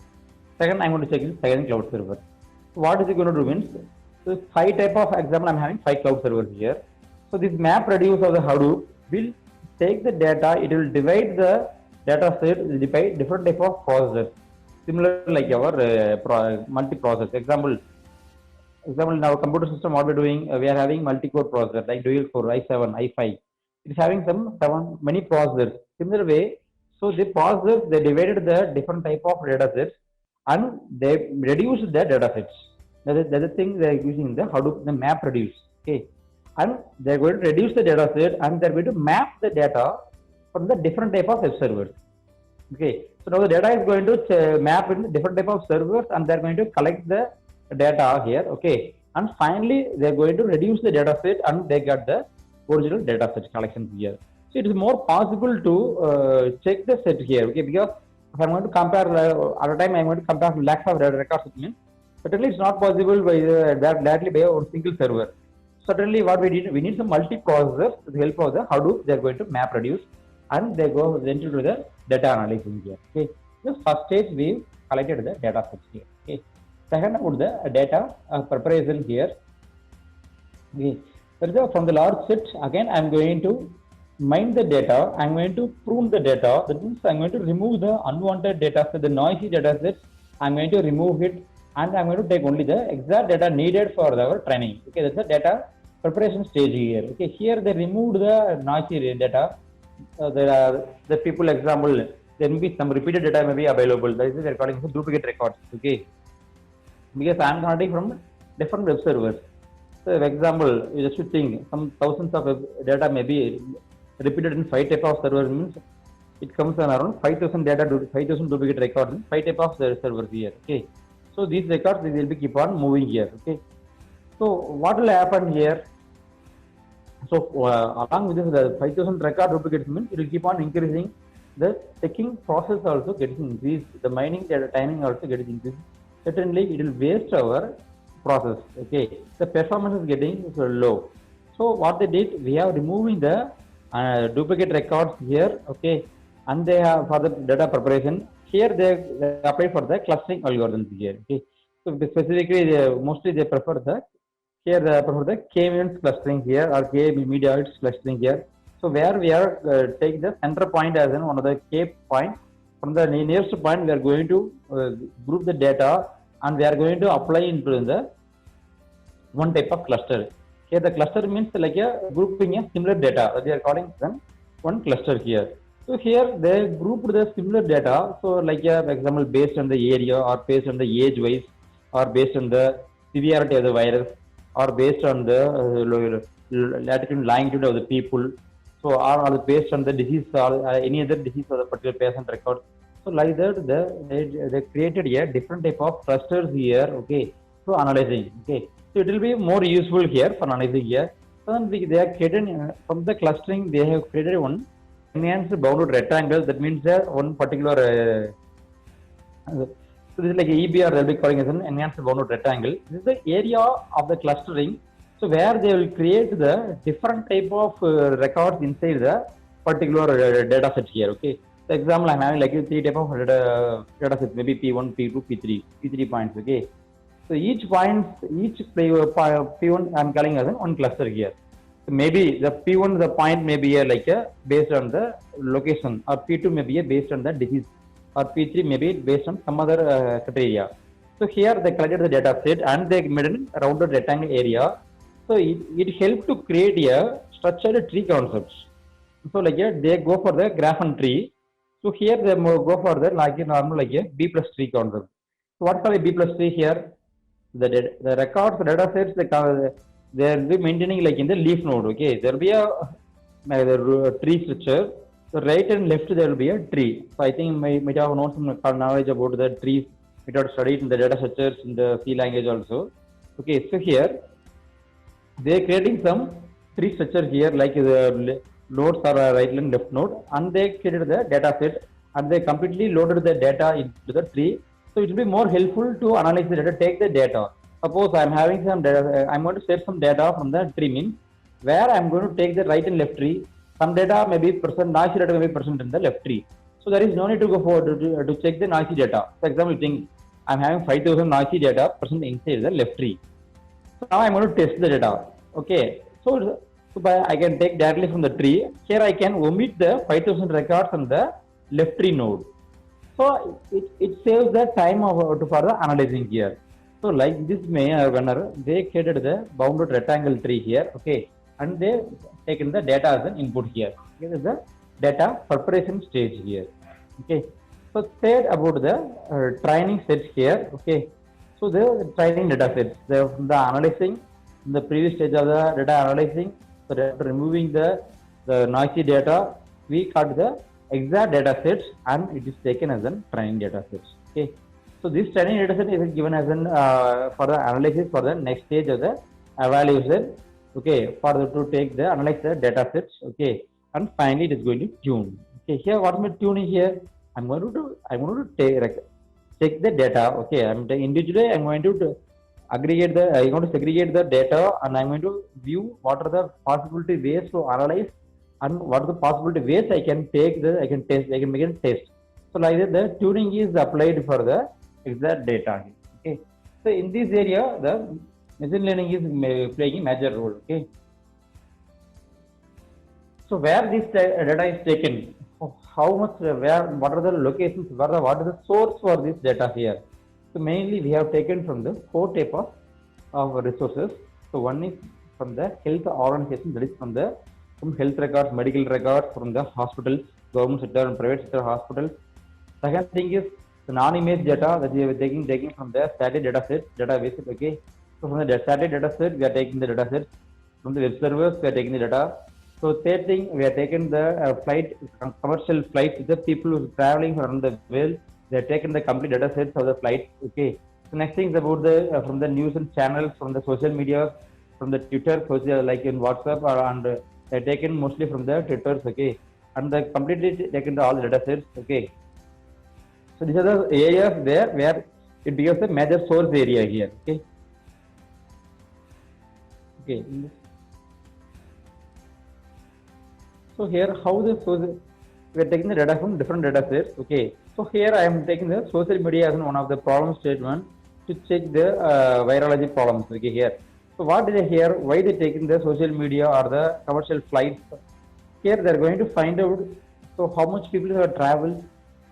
Second, I'm going to check in second cloud server. So what is it going to do means, so 5 type of example, I'm having 5 cloud servers here. So this MapReduce of the Hadoop will take the data, it will divide the data set by different type of processors. Similar like our multi-process. Example, in our computer system, what we're doing, we are having multi-core processor like dual core, i7, i5. It is having many processors. Similar way, so the processors, they divided the different type of data sets and they reduced the data sets. That is the thing they are using the Hadoop, the MapReduce. Okay, and they are going to reduce the data set and they are going to map the data from the different type of servers. Okay, so now the data is going to map in different type of servers and they are going to collect the data here. Okay, and finally they are going to reduce the data set and they got the original data set collection here. So it is more possible to check the set here. Okay, because if I'm going to compare at a time, I'm going to compare lakhs of data records with me. Certainly, it's not possible by directly by a single server. Certainly, what we need some multi-processors with the help of the Hadoop. They are going to MapReduce and they go into the data analysis here. Okay, this first stage we collected the data sets here. Okay, second about the data preparation here. Okay, so from the large set again, I'm going to mine the data. I'm going to prune the data. That means I'm going to remove the unwanted data set, the noisy data sets. I'm going to remove it, and I'm going to take only the exact data needed for our training. Okay, that's the data preparation stage here. Okay, here they removed the noisy data. There are the people example. There may be some repeated data may be available. That is they're calling duplicate records. Okay, because I'm connecting from different web servers. So, for example, you just think some thousands of data may be repeated in 5 type of servers means it comes on around 5,000 data, 5,000 duplicate records in 5 type of servers here. Okay, so these records they will be keep on moving here. Okay, so what will happen here? So along with this, the 5,000 record duplicates means it will keep on increasing. The checking process also getting increased. The mining data timing also getting increased. Certainly, it will waste our process. Okay, the performance is getting so low. So what they did, we have removing the duplicate records here. Okay, and they have for the data preparation. Here they apply for the clustering algorithms here. Okay, so specifically, mostly they prefer the here prefer the k-means clustering here or k-media clustering here. So where we are take the center point as in one of the k point. From the nearest point, we are going to group the data and we are going to apply into the one type of cluster. Here the cluster means like a grouping of similar data. They are calling them one cluster here. So here they grouped the similar data. So like for example, based on the area or based on the age wise or based on the severity of the virus or based on the latitude longitude of the people. So or based on the disease or any other disease of the particular patient record. So like that, they created a different type of clusters here. Okay, so analyzing. Okay, so it will be more useful here for analyzing here. So then they are created from the clustering. They have created one enhanced bounded rectangle. That means one particular. So this is like EBR. They'll be calling as an enhanced bounded rectangle. This is the area of the clustering. So where they will create the different type of records inside the particular data set here. Okay. For example, I'm having like 3 type of data sets, maybe P1, P2, P3 points. Okay. So each P1 I'm calling as one cluster here. So maybe the P1 the point may be based on the location, or P2 may be based on the disease, or P3 may be based on some other criteria. So here they collected the data set and they made a rounded rectangle area. So it helped to create a structured tree concepts. So they go for the graph and tree. So here they go for the normal a B plus tree concept. So what's a B plus tree here? The records, the data sets, they will be maintaining in the leaf node. Okay, there will be a tree structure. So right and left there will be a tree. So I think you might have known some knowledge about the trees. We have studied in the data structures in the C language also. Okay, so here they are creating some tree structure here, like the nodes are right and left node, and they created the data set and they completely loaded the data into the tree. So it will be more helpful to analyze the data, take the data. Suppose I am having some data, I am going to set some data from the tree means where I am going to take the right and left tree. Some data may be present, noisy data may be present in the left tree. So there is no need to go forward to check the noisy data. For example, you think I am having 5,000 noisy data present inside the left tree. So now I am going to test the data. Okay. So I can take directly from the tree. Here I can omit the 5,000 records on the left tree node. So it saves the time for the analyzing here. So like this manner, they created the bounded rectangle tree here. Okay, and they taken the data as an input here. This is the data preparation stage here. Okay, so said about the training sets here. Okay, so the training data sets, the analyzing, in the previous stage of the data analyzing, so removing the noisy data, we got the exact data sets and it is taken as a training data sets. Okay, so this training data set is given as an for the analysis for the next stage of the evaluation. Okay, for to take the analyze the data sets. Okay, and finally it is going to tune. Okay, here what am I tuning here? I'm going to check the data. Okay, individually I'm going to aggregate I'm going to segregate the data and I'm going to view what are the possibility ways to analyze and what are the possibility ways I can take I can make a test. So like that, the tuning is applied for the exact data. Okay, so in this area, the machine learning is playing a major role. Okay, so where this data is taken, how much, what are the locations, what is the source for this data here? So mainly we have taken from the 4 type of resources. So one is from the health organization, that is from health records, medical records, from the hospitals, government sector and private sector hospitals. Second thing is the non-image data that we are taking from the static data set, database. Okay, so from the static data set we are taking the data set. From the web servers we are taking the data. So third thing, we are taking the commercial flights with the people who are traveling around the world. They are taken the complete data sets of the flights. Okay. So next thing is about the from the news and channels, from the social media, from the Twitter, social, like in WhatsApp, and they're taken mostly from the Twitters. Okay, and they completely taken the all the data sets. Okay. So these are the areas there where it becomes a major source area here. Okay. Okay. So here, how the source, we are taking the data from different data sets. Okay. So here I am taking the social media as one of the problem statement to check the virology problems. Okay. Here. So what is here? Why they taking the social media or the commercial flights? Here they are going to find out. So how much people have traveled.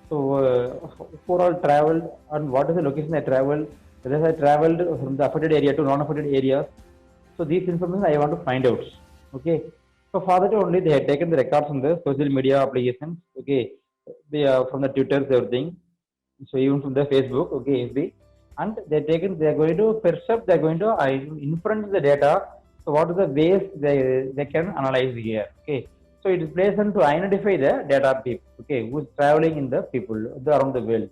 So who all traveled and what is the location they traveled? Whether they traveled from the affected area to non-affected areas. So these information I want to find out. Okay. So for that only they had taken the records from the social media applications. Okay. They from the Twitter, everything. So even from the Facebook. Okay. FB. And they are going to percept, they are going to inference the data. So what are the ways they can analyze here? Okay. So it is based on to identify the data people. Okay. Who is traveling in the people around the world.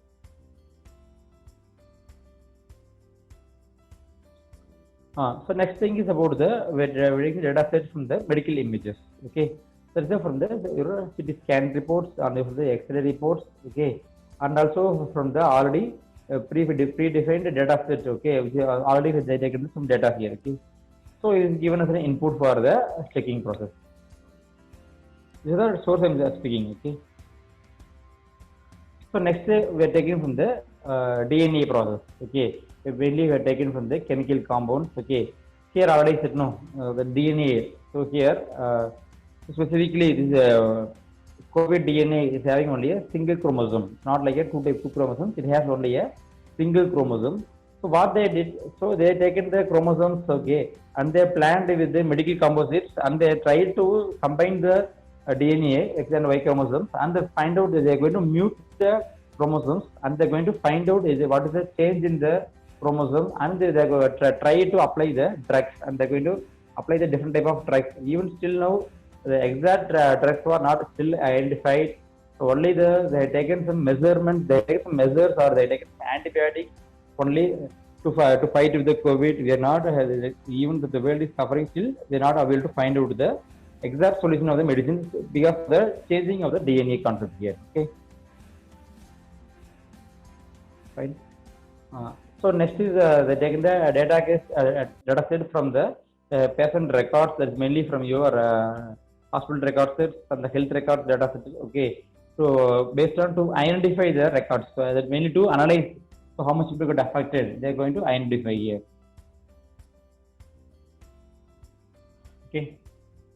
So next thing is about the we're taking data set from the medical images. Okay, so this is from the CT scan reports and from the X-ray reports. Okay, and also from the already predefined data set. Okay, which are already they taken some data here. Okay, so it is given as an input for the checking process. This is the source I'm speaking. Okay. So next we are taking from the DNA process. Okay, mainly we are taken from the chemical compounds. Okay, here already said no the DNA. So here specifically this COVID DNA is having only a single chromosome, not like a two chromosomes. It has only a single chromosome. So what they did, so they taken the chromosomes, okay, and they planned with the medical composites, and they tried to combine the DNA X and Y chromosomes, and they find out that they are going to mute the chromosomes, and they are going to find out is what is the change in the chromosome, and they are going to try to apply the drugs, and they are going to apply the different type of drugs. Even still now, the exact drugs were not still identified. So only they have taken some measurements, they have taken some measures, or they have taken some antibiotics only to fight with the COVID. We are not even the world is suffering still. They are not able to find out the exact solution of the medicine because of the changing of the DNA concept here. Okay, fine. So next is they taking the data set from the patient records. That's mainly from your hospital records and the health records data set. Okay, so based on to identify the records, so that mainly to analyze. So how much people got affected, they're going to identify here. Okay.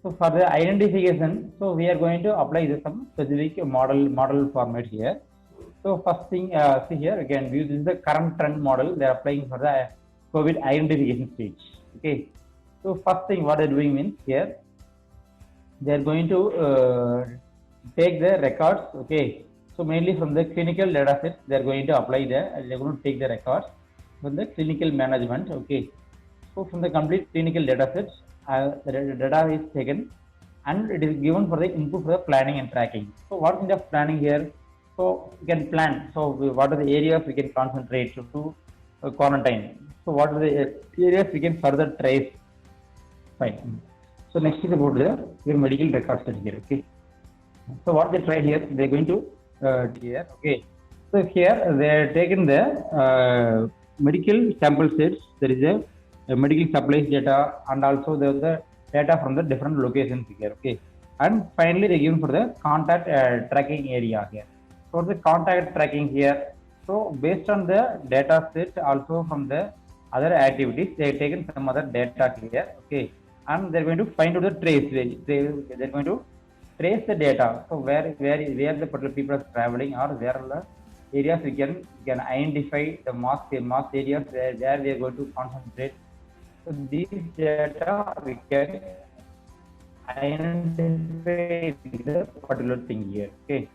So for the identification, so we are going to apply some specific model format here. So first thing, see here again, this is the current trend model they are applying for the COVID identification stage. Okay. So first thing what they're doing means here, they are going to take the records. Okay. So mainly from the clinical data sets, they are going to apply they're going to take the records from the clinical management. Okay. So from the complete clinical data sets, the data is taken and it is given for the input for the planning and tracking. So what kind of planning here? So we can plan. So what are the areas we can concentrate to quarantine? So what are the areas we can further trace? Fine. So next is about your medical records here. Okay. So what they tried here, they're going to here. Okay. So here they are taken the medical sample sets. There is a medical supplies data, and also there is the data from the different locations here. Okay. And finally they given for the contact tracking area here. For the contact tracking here, so based on the data set, also from the other activities, they have taken some other data here. Okay. And they're going to find out the trace. They're going to trace the data. So where the particular people are traveling, or where are the areas we can identify the mass areas where we are going to concentrate. So these data we can identify the particular thing here. Okay.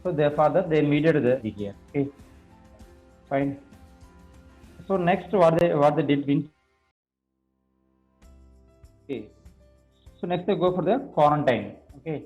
So therefore they needed the here. Okay. Fine. So next what they did means, okay. So next they go for the quarantine. Okay.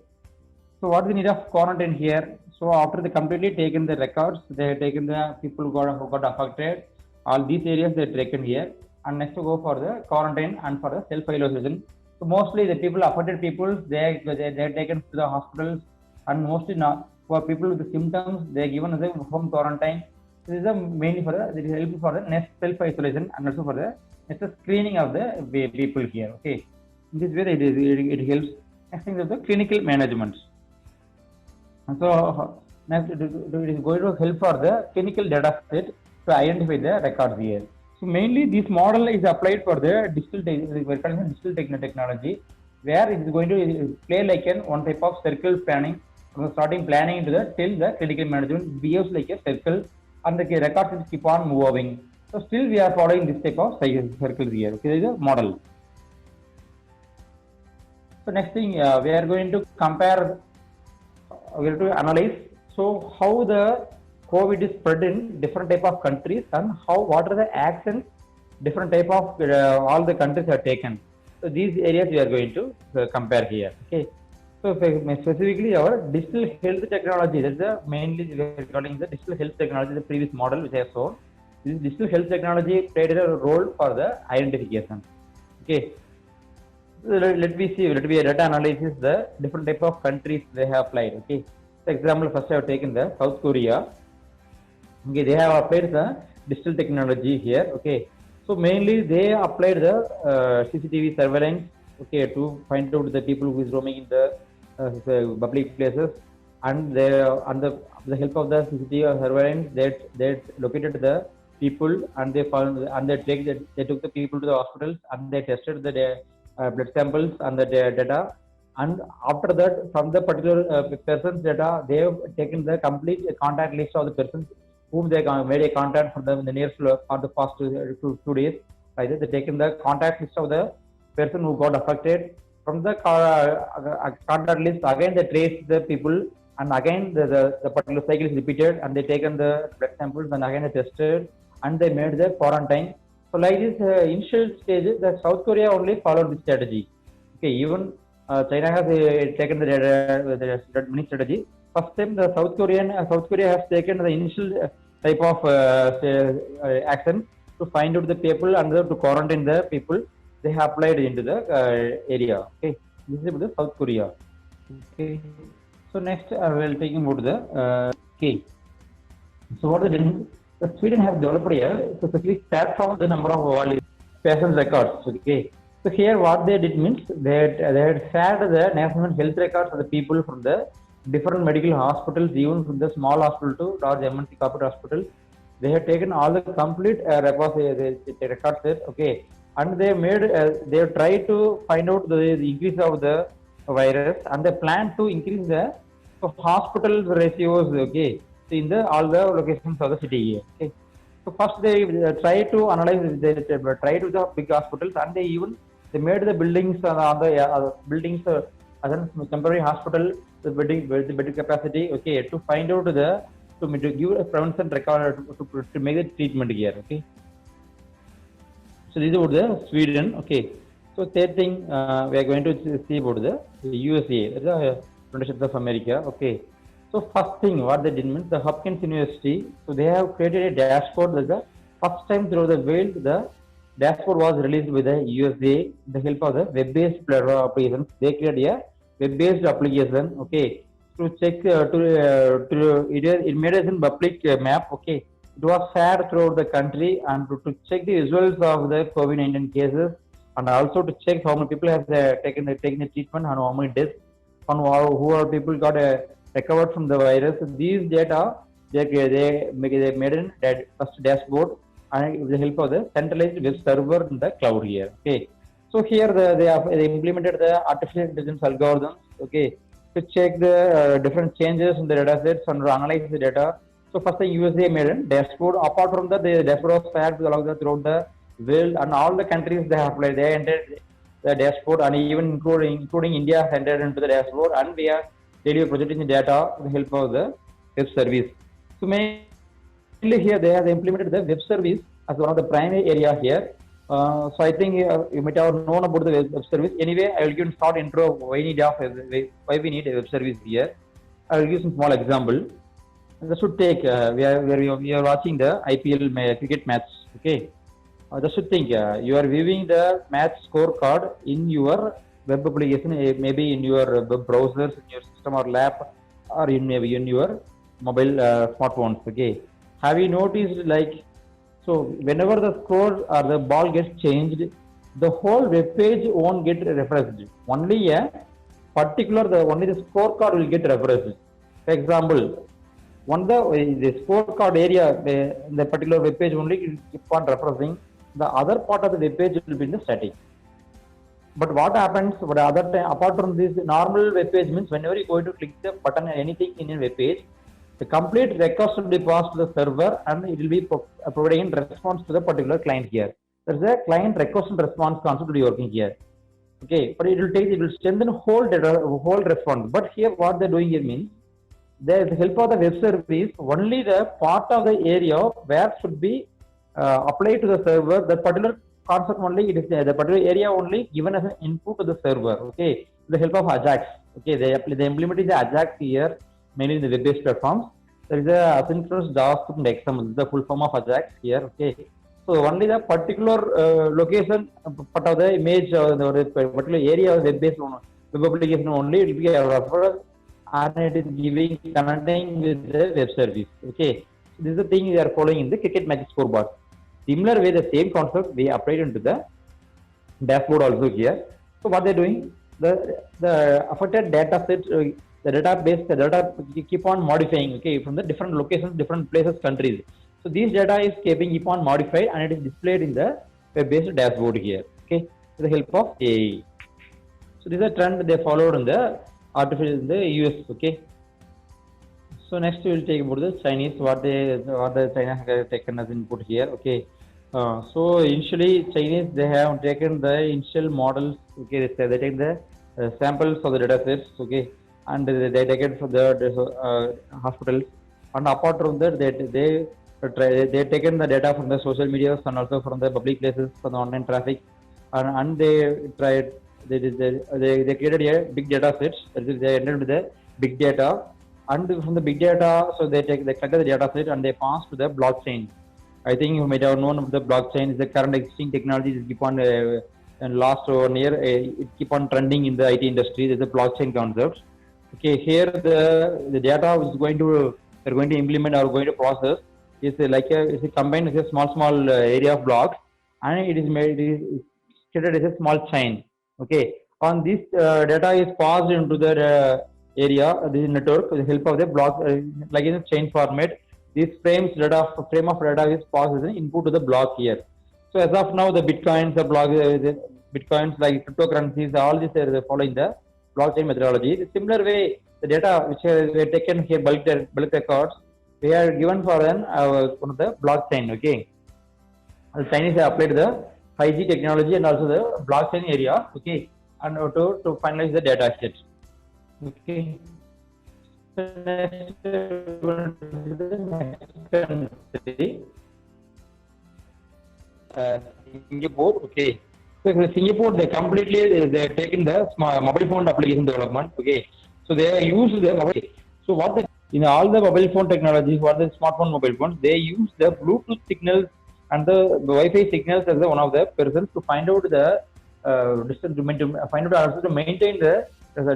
So what is the need of quarantine here? So after they completely taken the records, they have taken the people who got affected. All these areas they taken here, and next to go for the quarantine and for the self-isolation. So mostly the people affected people they are taken to the hospitals, and mostly not for people with the symptoms they are given as a home quarantine. This is a mainly for the this is helpful for the next self-isolation and also for the next screening of the people here. Okay, in this way it helps. Next thing is the clinical management. So next it is going to help for the clinical data set to identify the records here. So mainly this model is applied for the digital technology, where it is going to play like one type of circle planning, from starting planning to the till the clinical management behaves like a circle, and the records keep on moving. So still we are following this type of circles here. Okay, this is a model. So next thing we are going to compare. We have to analyze so how the COVID is spread in different type of countries, and what are the actions different type of all the countries have taken. So these areas we are going to compare here. Okay. So specifically our digital health technology, that's the mainly we are calling the digital health technology, the previous model which I have shown. This digital health technology played a role for the identification. Okay. Let me data analysis the different type of countries they have applied. Okay, for example, first I have taken the South Korea. Okay, they have applied the digital technology here. Okay, so mainly they applied the CCTV surveillance. Okay, to find out the people who is roaming in the public places, and they the help of the CCTV surveillance they located the people, and they found and they took the people to the hospitals, and they tested the blood samples and the data, and after that from the particular person's data they have taken the complete contact list of the persons whom they made a contact for them in the nearest for the past 2 days. Right, they taken the contact list of the person who got affected from the contact list. Again they trace the people, and again the particular cycle is repeated, and they taken the blood samples, and again they tested, and they made the quarantine. So like this initial stage, the South Korea only followed this strategy. Okay, even China has taken the mini strategy. First time the South Korea has taken the initial type of action to find out the people and to quarantine the people. They have applied into the area. Okay, this is about the South Korea. Okay, so next I will take about the okay. So what the Sweden has developed a specific platform the number of patient records. Okay, so here what they did means they had shared the national health records of the people from the different medical hospitals, even from the small hospital to large MNC corporate hospitals. They have taken all the complete records there. Okay, and they made they have tried to find out the increase of the virus, and they plan to increase the hospital ratios. Okay, in the all the locations of the city. Okay, so first they try to analyze. They try to the big hospitals, and they made the buildings on the buildings as a temporary hospital, the bed capacity. Okay, to find out to give a prevention record to make the treatment here. Okay, so this is about the Sweden. Okay, so third thing we are going to see about the USA, the United States of America. Okay. So first thing what they did means the Hopkins University, so they have created a dashboard. That's the first time through the world the dashboard was released with the USA with the help of the web-based platform applications. They created a web-based application. Okay, to check it made us in public map. Okay, it was shared throughout the country, and to check the results of the COVID-19 cases, and also to check how many people have taken the treatment and how many deaths, and who are people got recovered from the virus. These data they made in that first dashboard, and with the help of the centralized web server in the cloud here. Okay, so here they implemented the artificial intelligence algorithms. Okay, to check the different changes in the data sets and to analyze the data. So first the USA made a dashboard. Apart from that, the dashboard was shared throughout the world, and all the countries they have applied. They entered the dashboard, and even including India entered into the dashboard, and we are daily projecting the data with the help of the web service. So mainly here they have implemented the web service as one of the primary area here. So I think you might have known about the web service. Anyway, I will give a short intro of why we need a web service here. I will give some small example. Just to take we are watching the IPL cricket match. Okay, just to think you are viewing the match scorecard in your web application, maybe in your web browsers, in your system or lap, or in maybe in your mobile smartphones. Okay, have you noticed like so whenever the score or the ball gets changed, the whole web page won't get refreshed. Only a particular the only the scorecard will get refreshed. For example, one the scorecard area the particular web page only keep on refreshing. The other part of the web page will be in the static. But what happens? But other time, apart from this, normal web page means whenever you go to click the button anything in a web page, the complete request will be passed to the server and it will be providing response to the particular client here. There's a client request and response concept will be working here. Okay, but it will strengthen whole data, whole response. But here, what they're doing here means, with the help of the web service, only the part of the area where should be applied to the server, the particular concept only, it is the particular area only given as an input to the server. Okay, with the help of Ajax. Okay, they implemented the Ajax here, mainly in the web-based platforms. There is a asynchronous JavaScript and XML, the full form of Ajax here. Okay, so only the particular location, part of the image or the particular area of web-based web application only it will be referred and it is giving connecting with the web service. Okay, so this is the thing we are following in the cricket match scoreboard. Similar way, the same concept we applied into the dashboard also here. So what they're doing, the affected data set, the database, the data keep on modifying. Okay, from the different locations, different places, countries. So these data is keep on modified and it is displayed in the web-based dashboard here. Okay, with the help of AI. So this is a trend they followed in the artificial in the US. Okay. So next we will take about the Chinese, what the China has taken as input here. Okay. So initially Chinese they have taken the initial models. Okay, they take the samples of the data sets. Okay, and they take it from the hospitals. And apart from that, they taken the data from the social media and also from the public places, from the online traffic, and they tried. They created a big data set. They ended with the big data, and from the big data, so they collected the data set and they pass to the blockchain. I think you might have known of the blockchain is the current existing technology that keep on and last 1 year it keep on trending in the IT industry. There's a blockchain concept. Okay, here the data which is they're going to implement or going to process is it's a combined with a small area of blocks, and it is created as a small chain. Okay, on this data is passed into the area, this network with the help of the block, like in a chain format. This frame of data is passed as an input to the block here. So as of now, the bitcoins, the bitcoins like cryptocurrencies, all these are following the blockchain methodology. The similar way, the data which were taken here, bulk records, they are given for one of the blockchain. Okay, the Chinese have applied the 5G technology and also the blockchain area. Okay, and to finalize the data set. Okay. Next country, Singapore. Okay. So in Singapore, they taken the mobile phone application development. Okay. So they use the mobile. So in all the mobile phone technologies, what the smartphone mobile phones, they use the Bluetooth signals and the Wi-Fi signals as one of the persons to find out the distance to maintain the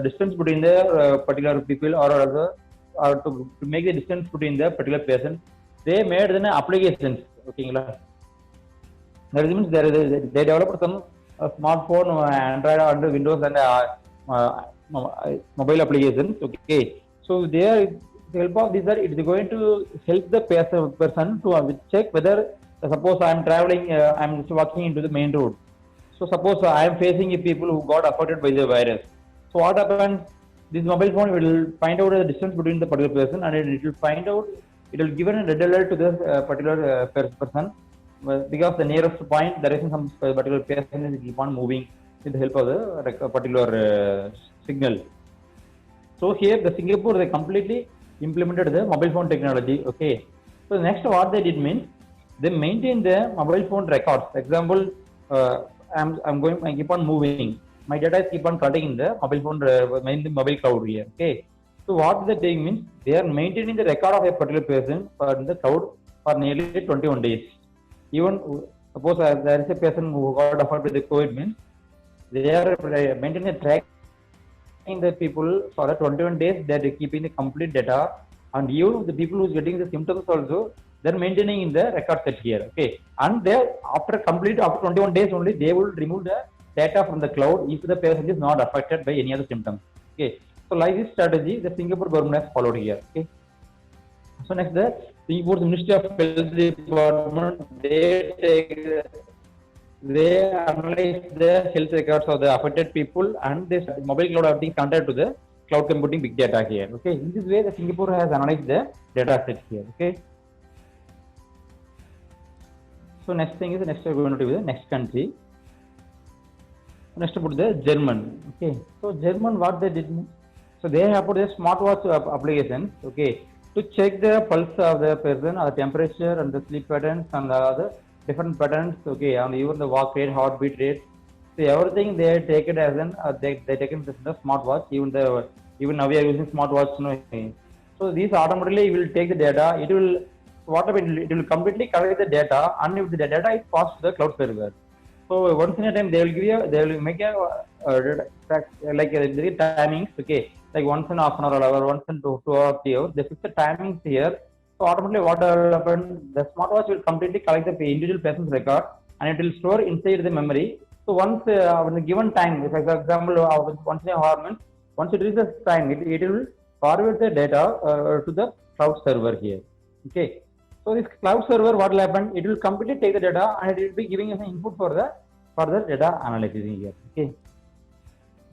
distance between the particular people or to make the distance between the particular person. They made an applications. Okay, that means they developed some smartphone, Android, under Windows and mobile applications. Okay, so the help of these it is going to help the person to check whether suppose I am traveling, I am walking into the main road. So suppose I am facing people who got affected by the virus. So what happens? This mobile phone will find out the distance between the particular person, and it will find out. It will give a red alert to this particular person because the nearest point there is some particular person is keep on moving with the help of the particular signal. So here the Singapore they completely implemented the mobile phone technology. Okay. So next what they did means they maintain the mobile phone records. For example, I keep on moving. My data is keep on collecting in the mobile phone, mainly mobile cloud here. Okay. So what they're doing means they are maintaining the record of a particular person for the cloud for nearly 21 days. Even suppose there is a person who got affected with the COVID means they are maintaining a tracking the people for the 21 days. They are keeping the complete data, and even the people who is getting the symptoms also they're maintaining in the record set here. Okay, and they after 21 days only they will remove the data from the cloud if the patient is not affected by any other symptoms. Okay, so like this strategy the Singapore government has followed here. Okay, so next the Singapore's Ministry of Health Department they analyze the health records of the affected people and this mobile cloud are being connected to the cloud computing big data here. Okay, in this way the Singapore has analyzed the data set here. Okay, so next thing is next we're going to do the next country. Next about the German. Okay, so German what they did, so they have put a smartwatch application. Okay, to check the pulse of the person, the temperature and the sleep patterns and the other different patterns. Okay, and even the walk rate, heartbeat rate. So everything they take it as an they take it as the smartwatch. Even now we are using smartwatch. So these automatically will take the data. It will completely collect the data, and if the data is passed to the cloud server. So once in a time they will make a like the timings. Okay, like once in half an hour or once in 2 hours, 3 hours. They fix the timings here. So automatically what will happen? The smartwatch will completely collect the individual person's record and it will store inside the memory. So once when the given time, for example, once in a hour means once it reaches time, it will forward the data to the cloud server here. Okay. So this cloud server, what will happen? It will completely take the data and it will be giving us an input for the further data analysis here. Okay.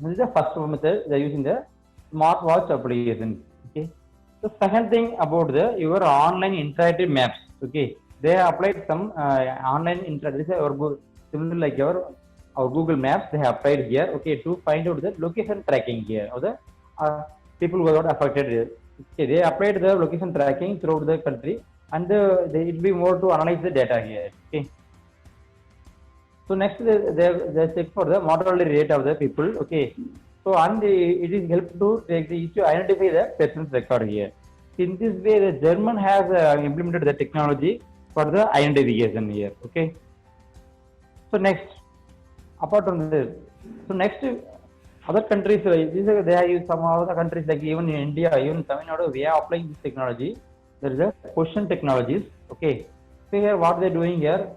This is the first method they are using the smartwatch application. Okay. The second thing about your online interactive maps. Okay. They have applied some online interactive similar like our Google Maps. They have applied here. Okay, to find out the location tracking here of the people who are not affected. Okay, they applied the location tracking throughout the country. And it will be more to analyze the data here. Okay. So next they check for the mortality rate of the people. Okay. So and it is help to identify the person's record here. In this way, the German has implemented the technology for the identification here. Okay. So next, apart from this, so next other countries they have used some other countries like even in India, even Tamil Nadu, we are applying this technology. There is a question technologies. Okay, so here what they are doing here.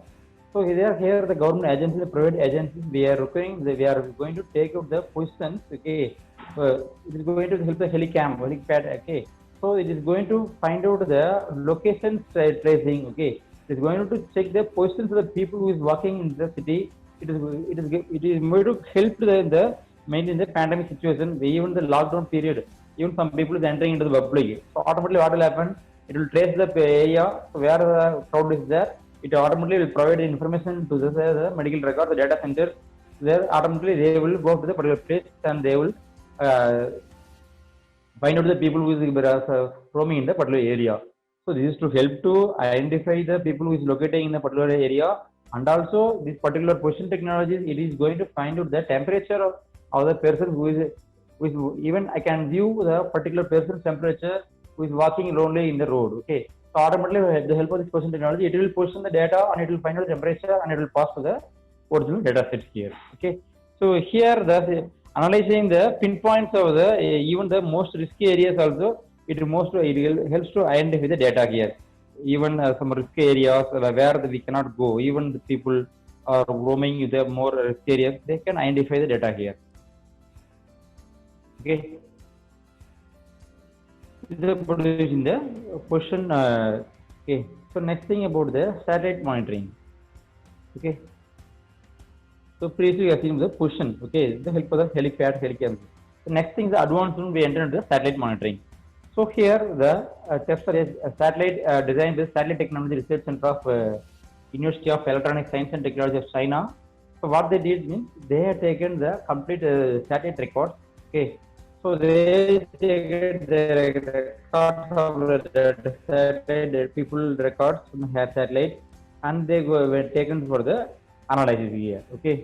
So here the government agencies, the private agencies, we are going to take out the questions. Okay, it is going to help the helipad. Okay, so it is going to find out the location tracing. Okay, it is going to check the positions of the people who is working in the city. It is going to help the maintain the pandemic situation. Even the lockdown period, even some people is entering into the public. So automatically what will happen? It will trace the area where the crowd is there. It automatically will provide information to the medical record, the data center. There automatically they will go to the particular place and they will find out the people who is roaming in the particular area. So this is to help to identify the people who is locating in the particular area, and also this particular position technology, it is going to find out the temperature of the person who is even I can view the particular person's temperature who is walking lonely in the road. Okay, so automatically with the help of this position technology, it will position the data and it will find out the temperature and it will pass to the original data set here. Okay, so here the analyzing the pinpoints of the even the most risky areas also, it helps to identify the data here. Even some risky areas where we cannot go, even the people are roaming in the more risky areas, they can identify the data here. Okay. In the question. Okay. So next thing about the satellite monitoring. Okay. So previously we have seen the position. Okay. The help of the helipad, helicam. The next thing is the advanced one, we enter into the satellite monitoring. So here the satellite design based satellite technology research center of University of Electronic Science and Technology of China. So what they did means they have taken the complete satellite records. Okay. So they take the records of the satellite people records from satellite, and they were taken for the analysis here. Okay,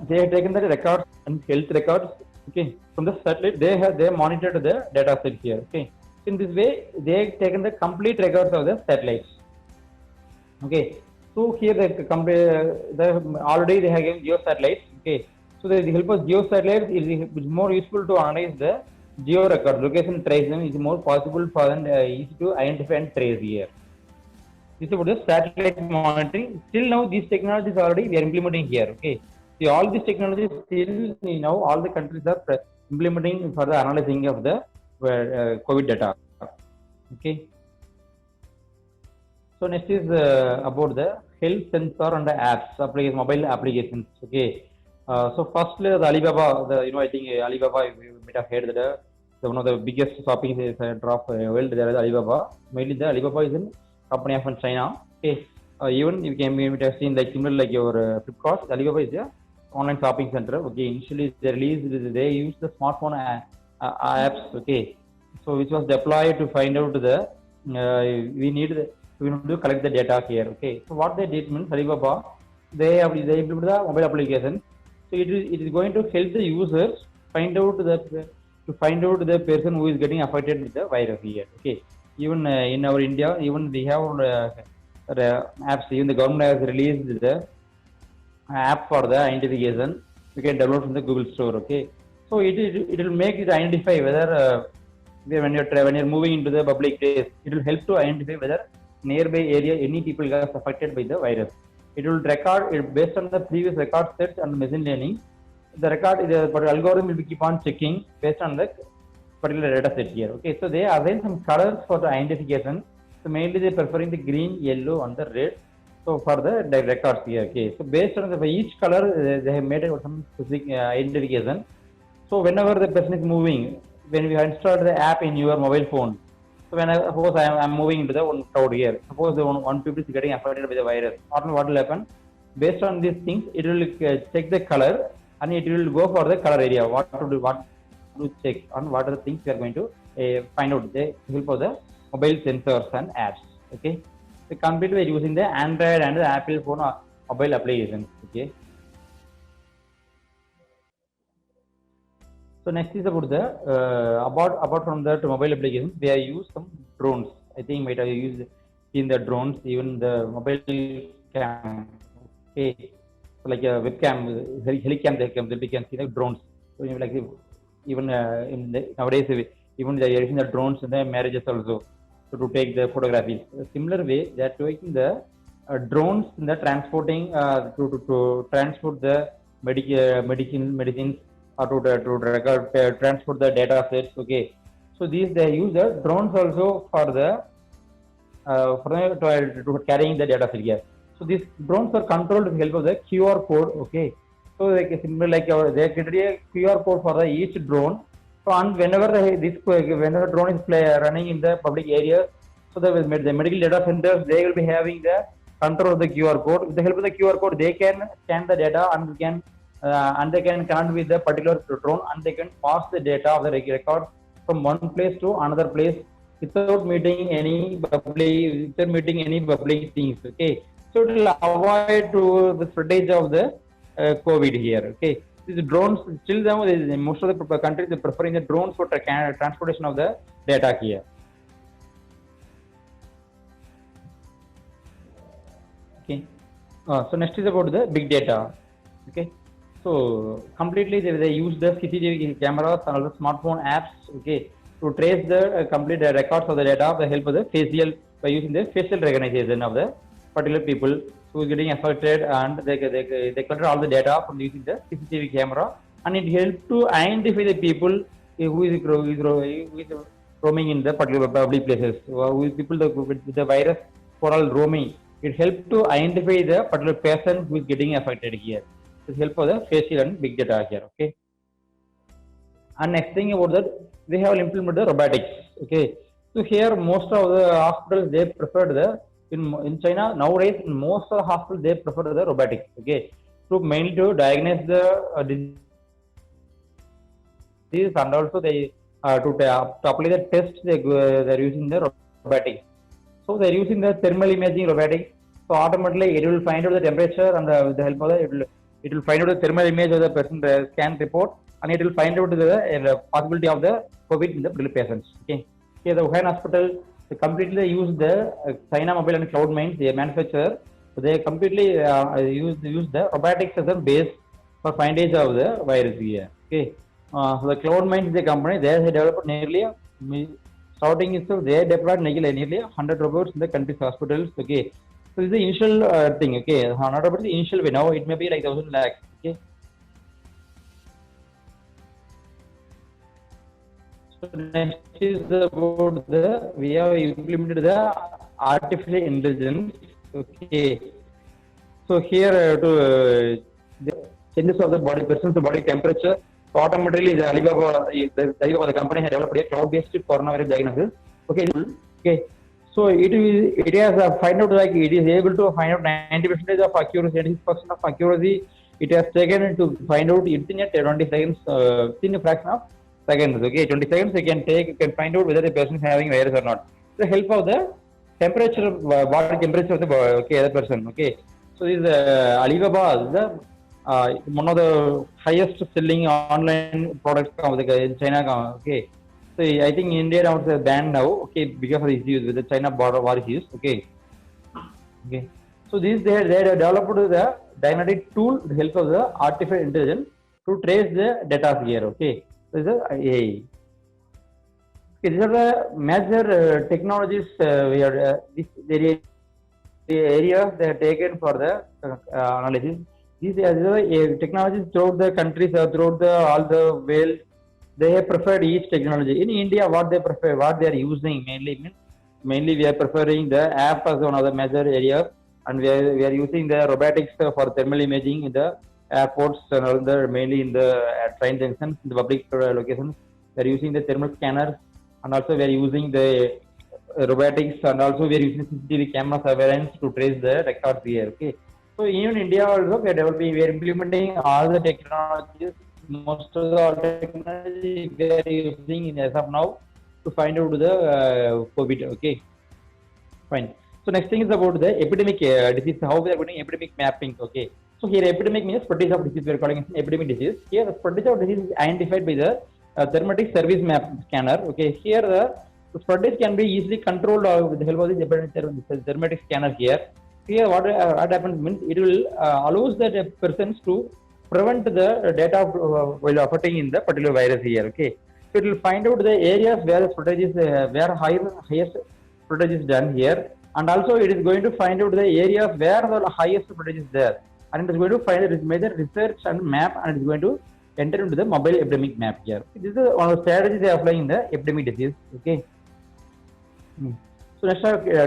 they have taken the records and health records. Okay, from the satellite they monitored the data set here. Okay, in this way they have taken the complete records of the satellites. Okay, so here the already they have given geo satellites. Okay, so the help of geo satellites is more useful to analyze the geo record location trace them is more possible for them easy to identify and trace here. This is about the satellite monitoring. Still now these technologies already we are implementing here. Okay, see all these technologies still now all the countries are implementing for the analyzing of the COVID data. Okay. So next is about the health sensor and the apps, mobile applications. Okay. So firstly, the Alibaba, I think Alibaba, you might have heard that one of the biggest shopping center of world. There is Alibaba. Mainly the Alibaba is a company from China. Okay. Even you might have seen like similar like your Flipkart. Alibaba is a online shopping center. Okay. Initially they used the smartphone apps. Okay. So which was deployed to find out the we need to collect the data here. Okay, so what they did means Alibaba they implemented the mobile application. So it is going to help the users find out the person who is getting affected with the virus here. Okay, even in our India, even we have apps. Even the government has released the app for the identification. You can download from the Google Store. Okay, so it will make it identify whether when you're moving into the public place, it will help to identify whether nearby area any people got affected by the virus. It will record it based on the previous record sets and machine learning. The algorithm will keep on checking based on the particular data set here. Okay, so they assign some colors for the identification. So mainly they preferring the green, yellow, and the red. So for the records here. Okay, so based on for each color they have made some specific identification. So whenever the person is moving, when we have installed the app in your mobile phone, so when suppose I'm moving into the one crowd here, suppose the one people is getting affected by the virus, what will happen? Based on these things, it will check the color and it will go for the color area. What to check on what are the things we are going to find out the help of the mobile sensors and apps. Okay, so completely using the Android and the Apple phone or mobile applications. Okay. So next is about the apart from that mobile applications, they have used some drones. I think might have used in the drones, even the mobile cam. Okay, so like a webcam, helicam, they can see the drones. So like even nowadays, even they are using the drones in the marriages also, so to take the photographies. Similar way, they are taking the drones in the transporting to transport the medicines or to record, transport the data sets. Okay, so these they use the drones also for the to carrying the data set here. So these drones are controlled with the help of the QR code. Okay, so like similar like they created a QR code for the each drone. So and whenever whenever drone is running in the public areas, so the medical data centers they will be having the control of the QR code. With the help of the QR code, they can scan the data and they can connect with the particular drone and they can pass the data of the record from one place to another place without meeting any public things. Okay, so it will avoid to the spreadage of the COVID here. Okay, these drones still now most of the countries are preferring the drones for transportation of the data here. Okay, so next is about the big data. Okay, so completely they use the CCTV cameras and also smartphone apps. Okay, to trace the complete records of the data with the help of the by using the facial recognition of the particular people who is getting affected, and they collect all the data from using the CCTV camera, and it helps to identify the people who is roaming in the particular public places, who is people with the virus for all roaming. It helps to identify the particular person who is getting affected here with help of the facial and big data here. Okay, and next thing about that, they have implemented the robotics. Okay, so here most of the hospitals they preferred the in China nowadays in most of the hospitals they prefer the robotics. Okay, so mainly to diagnose the disease and also they to apply the test they are using the robotics. So they are using the thermal imaging robotics So automatically it will find out the temperature, and with the help of that it will find out the thermal image of the person scan report, and it will find out the possibility of the COVID in the patients. Okay. Here the Wuhan hospital, they completely use the China Mobile and Cloud Minds, the manufacturer. So they completely use the robotic system base for finding of the virus here. Okay. So the Cloud Minds, the company, they developed nearly starting itself, they deployed nearly 100 robots in the country's hospitals. Okay. So this is the initial thing. Okay. Not about the initial way. Now it may be like 1,000 lakhs. Okay. So next is about we have implemented the artificial intelligence. Okay. So here to the changes of the body, person's body temperature. So automatically the Alibaba, the company has developed a cloud-based coronavirus diagnosis. Okay. Okay. So it has find out like it is able to find out 90% of accuracy, 96% of accuracy. It has taken to find out within 20 seconds, within a fraction of seconds. Okay, 20 seconds you can find out whether the person is having virus or not. The help of the temperature, body temperature of the other person. Okay, so this Alibaba is the one of the highest selling online products in China. Okay, so I think India now is banned now. Okay, because of the issues with the China border war issues. Okay, okay. So they have developed the diagnostic tool with the help of the artificial intelligence to trace the data here. Okay. This is AI. Okay, these are the major technologies we are the areas they are taken for the analysis. These are the technologies throughout the countries, throughout all the world. They have preferred each technology. In India, what they prefer, what they are using mainly we are preferring the app as one of the major areas, and we are using the robotics for thermal imaging in the airports and all the mainly in the train junctions, in the public locations. We are using the thermal scanners, and also we are using the robotics, and also we are using CCTV camera surveillance to trace the records here. Okay. So even India also we are implementing all the technologies. Most of the technology we are using in as of now to find out the COVID. Okay, fine. So next thing is about the epidemic disease. How we are doing epidemic mapping. Okay. So here epidemic means spread of disease. We are calling it epidemic disease. Here the spread of disease is identified by the thermatic service map scanner. Okay. Here the spread can be easily controlled with the help of this thermatic scanner here. Here what happens means it will allows the persons to prevent the data while affecting in the particular virus here. Okay. So it will find out the areas where the spread is where highest spread is done here, and also it is going to find out the areas where the highest spread is there, and it is going to find it is major research and map, and it is going to enter into the mobile epidemic map here. This is one of the strategies they are applying in the epidemic disease. Okay. So let's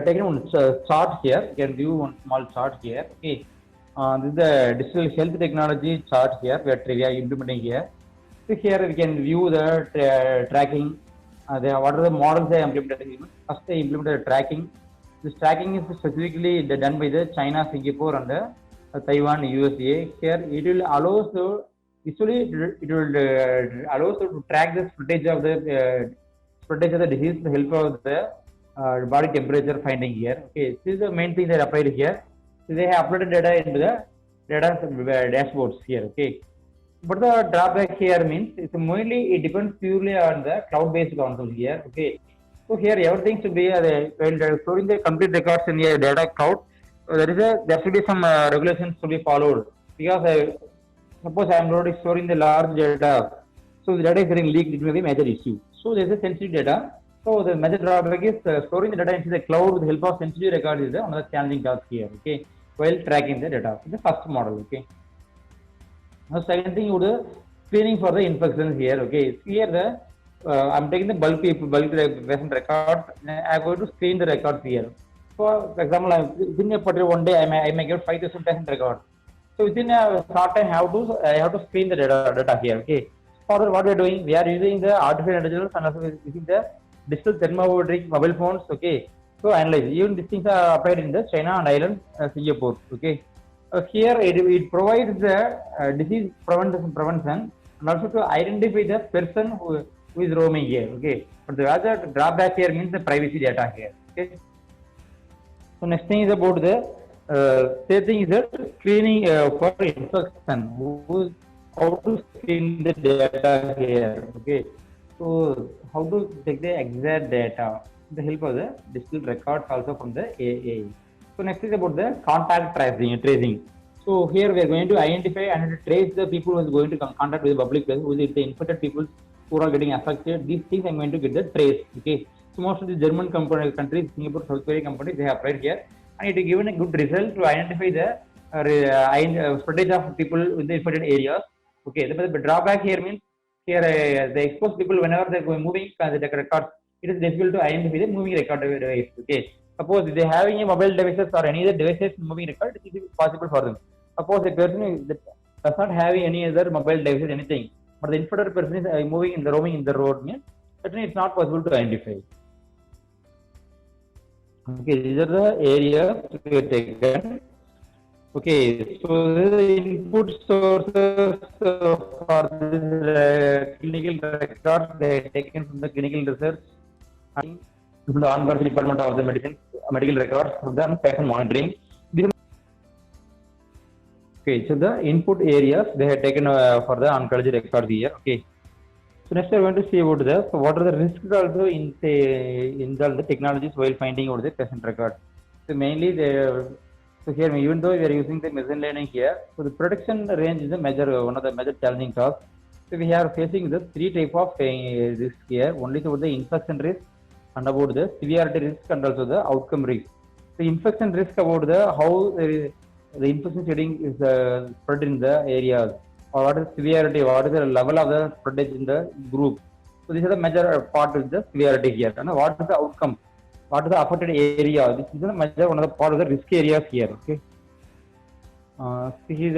take one chart here. You can view one small chart here. Okay. This is the digital health technology chart here. We are implementing here. So here we can view the tracking. What are the models they implemented? First they implemented tracking. This tracking is specifically done by the China, Singapore, and the Taiwan, USA. Here it will allow to visually it will allow to track the spread of the disease with the help of the body temperature finding here. Okay, this is the main thing that applied here. So they have uploaded data into the data dashboards here. Okay, but the drawback here means it's mainly it depends purely on the cloud-based console here. Okay, so here everything should be when storing the complete records in your data cloud. There should be some regulations to be followed, because suppose I am already storing the large data, so the data is getting leaked. It may be a major issue. So there is a sensitive data. So the major drawback is storing the data into the cloud with the help of sensitive record is another challenging task here. Okay, while tracking the data. The first model. Okay. Now second thing, you do screening for the infections here. Okay, here the I'm taking the bulk patient records. I'm going to screen the records here. For example, within a particular one day, I may get 5,000 patient records. So within a short time, I have to screen the data here. Okay. Further, what we are doing, we are using the artificial intelligence and also using the digital thermometric mobile phones. Okay. So analyze. Even these things are applied in the China and Ireland, Singapore. Okay. Here it provides the disease prevention and also to identify the person who is roaming here. Okay. But the other drawback here means the privacy data here. Okay. So next thing is about the third thing is that screening for infection. How to screen the data here? Okay, so how to take the exact data? The help of the digital records also from the AA. So next is about the contact tracing. So here we are going to identify and trace the people who is going to contact with the public place, who is the infected people who are getting affected. These things I'm going to get the trace. Okay. So most of the German countries, Singapore, South Korea companies, they have applied here, and it is given a good result to identify the spreadage of people in the infected areas. Okay. The drawback here means here the exposed people whenever they are moving the records, it is difficult to identify the moving record device. Okay. Suppose if they having a mobile devices or any other devices moving record, it is possible for them. Suppose a person does not have any other mobile devices, anything, but the infected person is moving in the roaming in the road means certainly it's not possible to identify. Okay, these are the areas we have taken. Okay, so the input sources for this clinical records they are taken from the clinical research and from the onboard department of the medical records of the patient monitoring. Okay, so the input areas they have taken for the oncology records here. Okay, so next we are going to see about the so what are the risks also in the technologies while finding out the patient record. So mainly so here even though we are using the machine learning here, so the prediction range is a major one of the major challenging tasks. So we are facing the three type of risk here. One is about the infection risk, and about the severity risk, and also the outcome risk. The infection risk about the how the infection setting is spread in the areas, or what is severity, what is the level of the spread in the group. So this is the major part of the severity here. And what is the outcome? What is the affected area? This is the major one of the part of the risk areas here. Okay. This is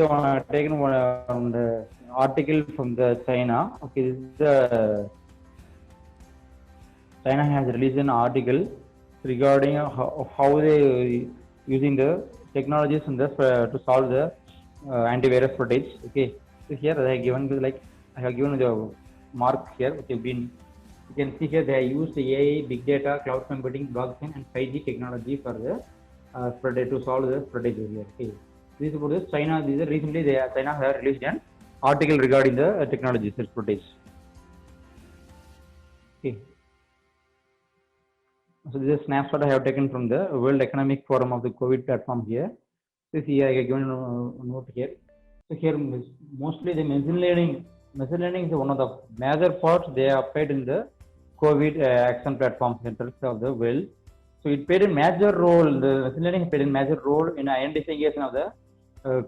taken one the article from the China. Okay, this is the China has released an article regarding how they using the technologies in this to solve the antivirus footage. Okay, so here I have given the mark here which have been. You can see here they have used AI, big data, cloud computing, blockchain, and 5G technology for the spread to solve the footage here. Okay, this is about the China. This is recently China has released an article regarding the technologies footage. Okay. So this is a snapshot I have taken from the World Economic Forum of the COVID platform here. So see, I have given a note here. So here mostly the machine learning is one of the major parts they have played in the COVID action platform centers of the world. So it played a major role. The machine learning played a major role in identification of the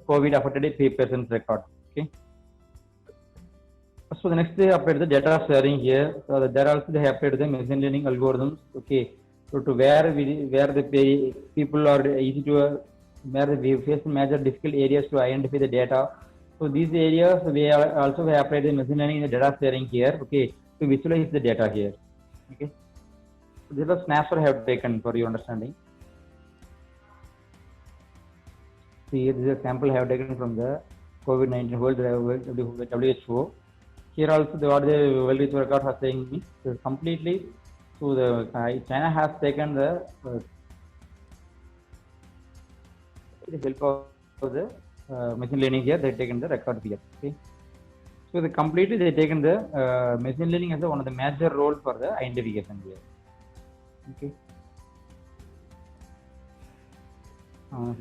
COVID affected persons record. Okay. So the next they applied the data sharing here. So there also they applied the machine learning algorithms. Okay. So to where the people are easy to where we face major difficult areas to identify the data. So these areas we also have applied the machine learning in the data sharing here. Okay, to visualize the data here. Okay, so this is a snapshot I have taken for your understanding. See, this is a sample I have taken from the COVID-19 World WHO. Here also what the World Health Record are saying is completely. So the China has taken the help of the machine learning here. They taken the record here. Okay. So they completely they taken the machine learning as one of the major role for the identification here. Okay.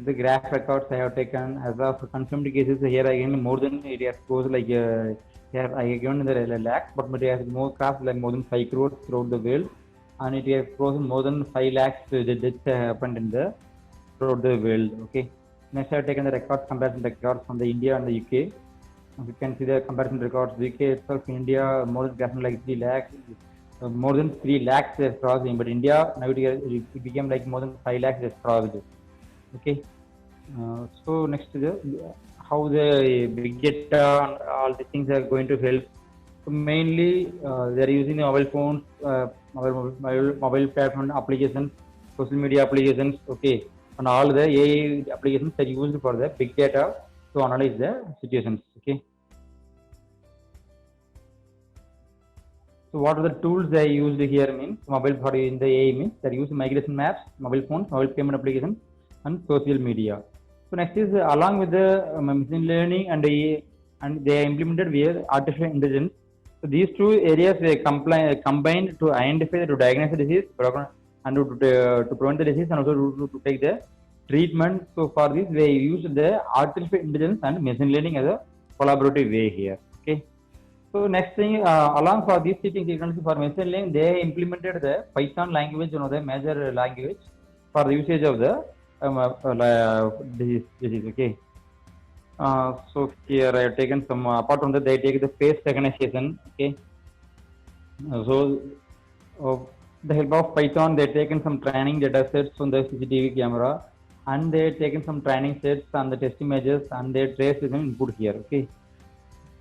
The graph records I have taken as of confirmed cases here again more than it has goes like here I have given the lakhs, but it has more crossed like more than 5 crores throughout the world, and it has crossed more than 5 lakhs deaths happened in the throughout the world. Okay. Next I have taken the records, comparison records from the India and the UK. You can see the comparison records. UK itself, India more than like 3 lakhs, more than 3 lakhs is crossing, but India now it became like more than 5 lakhs is crossed. Okay. So next to the how the big data and all the things are going to help. So mainly they are using the mobile phones, mobile platform applications, social media applications. Okay. And all the AI applications are used for the big data to analyze the situations. Okay. So what are the tools they used here means mobile for in the AI means they use migration maps, mobile phones, mobile payment applications, and social media. So next is along with the machine learning and they implemented via artificial intelligence. So these two areas were combined to identify, to diagnose the disease, and to prevent the disease, and also to take the treatment. So for this, they used the artificial intelligence and machine learning as a collaborative way here. Okay. So next thing, along for this teaching technology for machine learning, they implemented the Python language, the major language for the usage of the disease. Okay. So here I have taken some, apart from that, they take the face recognition. Okay. So the help of Python, they taken some training data sets on the CCTV camera, and they taken some training sets on the test images, and they trace them input here. Okay.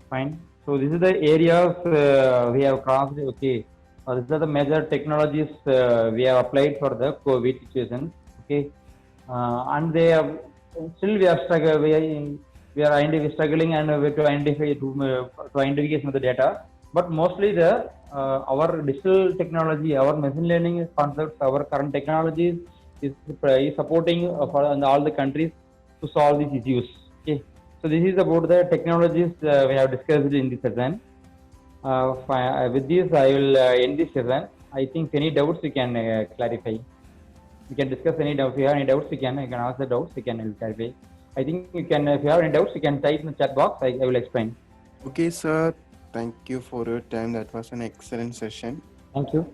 Fine. So this is the areas we have crossed. Okay. These are the major technologies we have applied for the COVID situation. Okay. And they have still we are struggling. We are struggling and to identify to identification of the data. But mostly the our digital technology, our machine learning concepts, our current technologies is supporting for all the countries to solve these issues. Okay. So this is about the technologies we have discussed in this session. With this, I will end this session. I think any doubts you can clarify. You can discuss any doubts. If you have any doubts, you can ask the doubts. You can clarify. I think you can. If you have any doubts, you can type in the chat box. I will explain. Okay, sir. Thank you for your time. That was an excellent session. Thank you.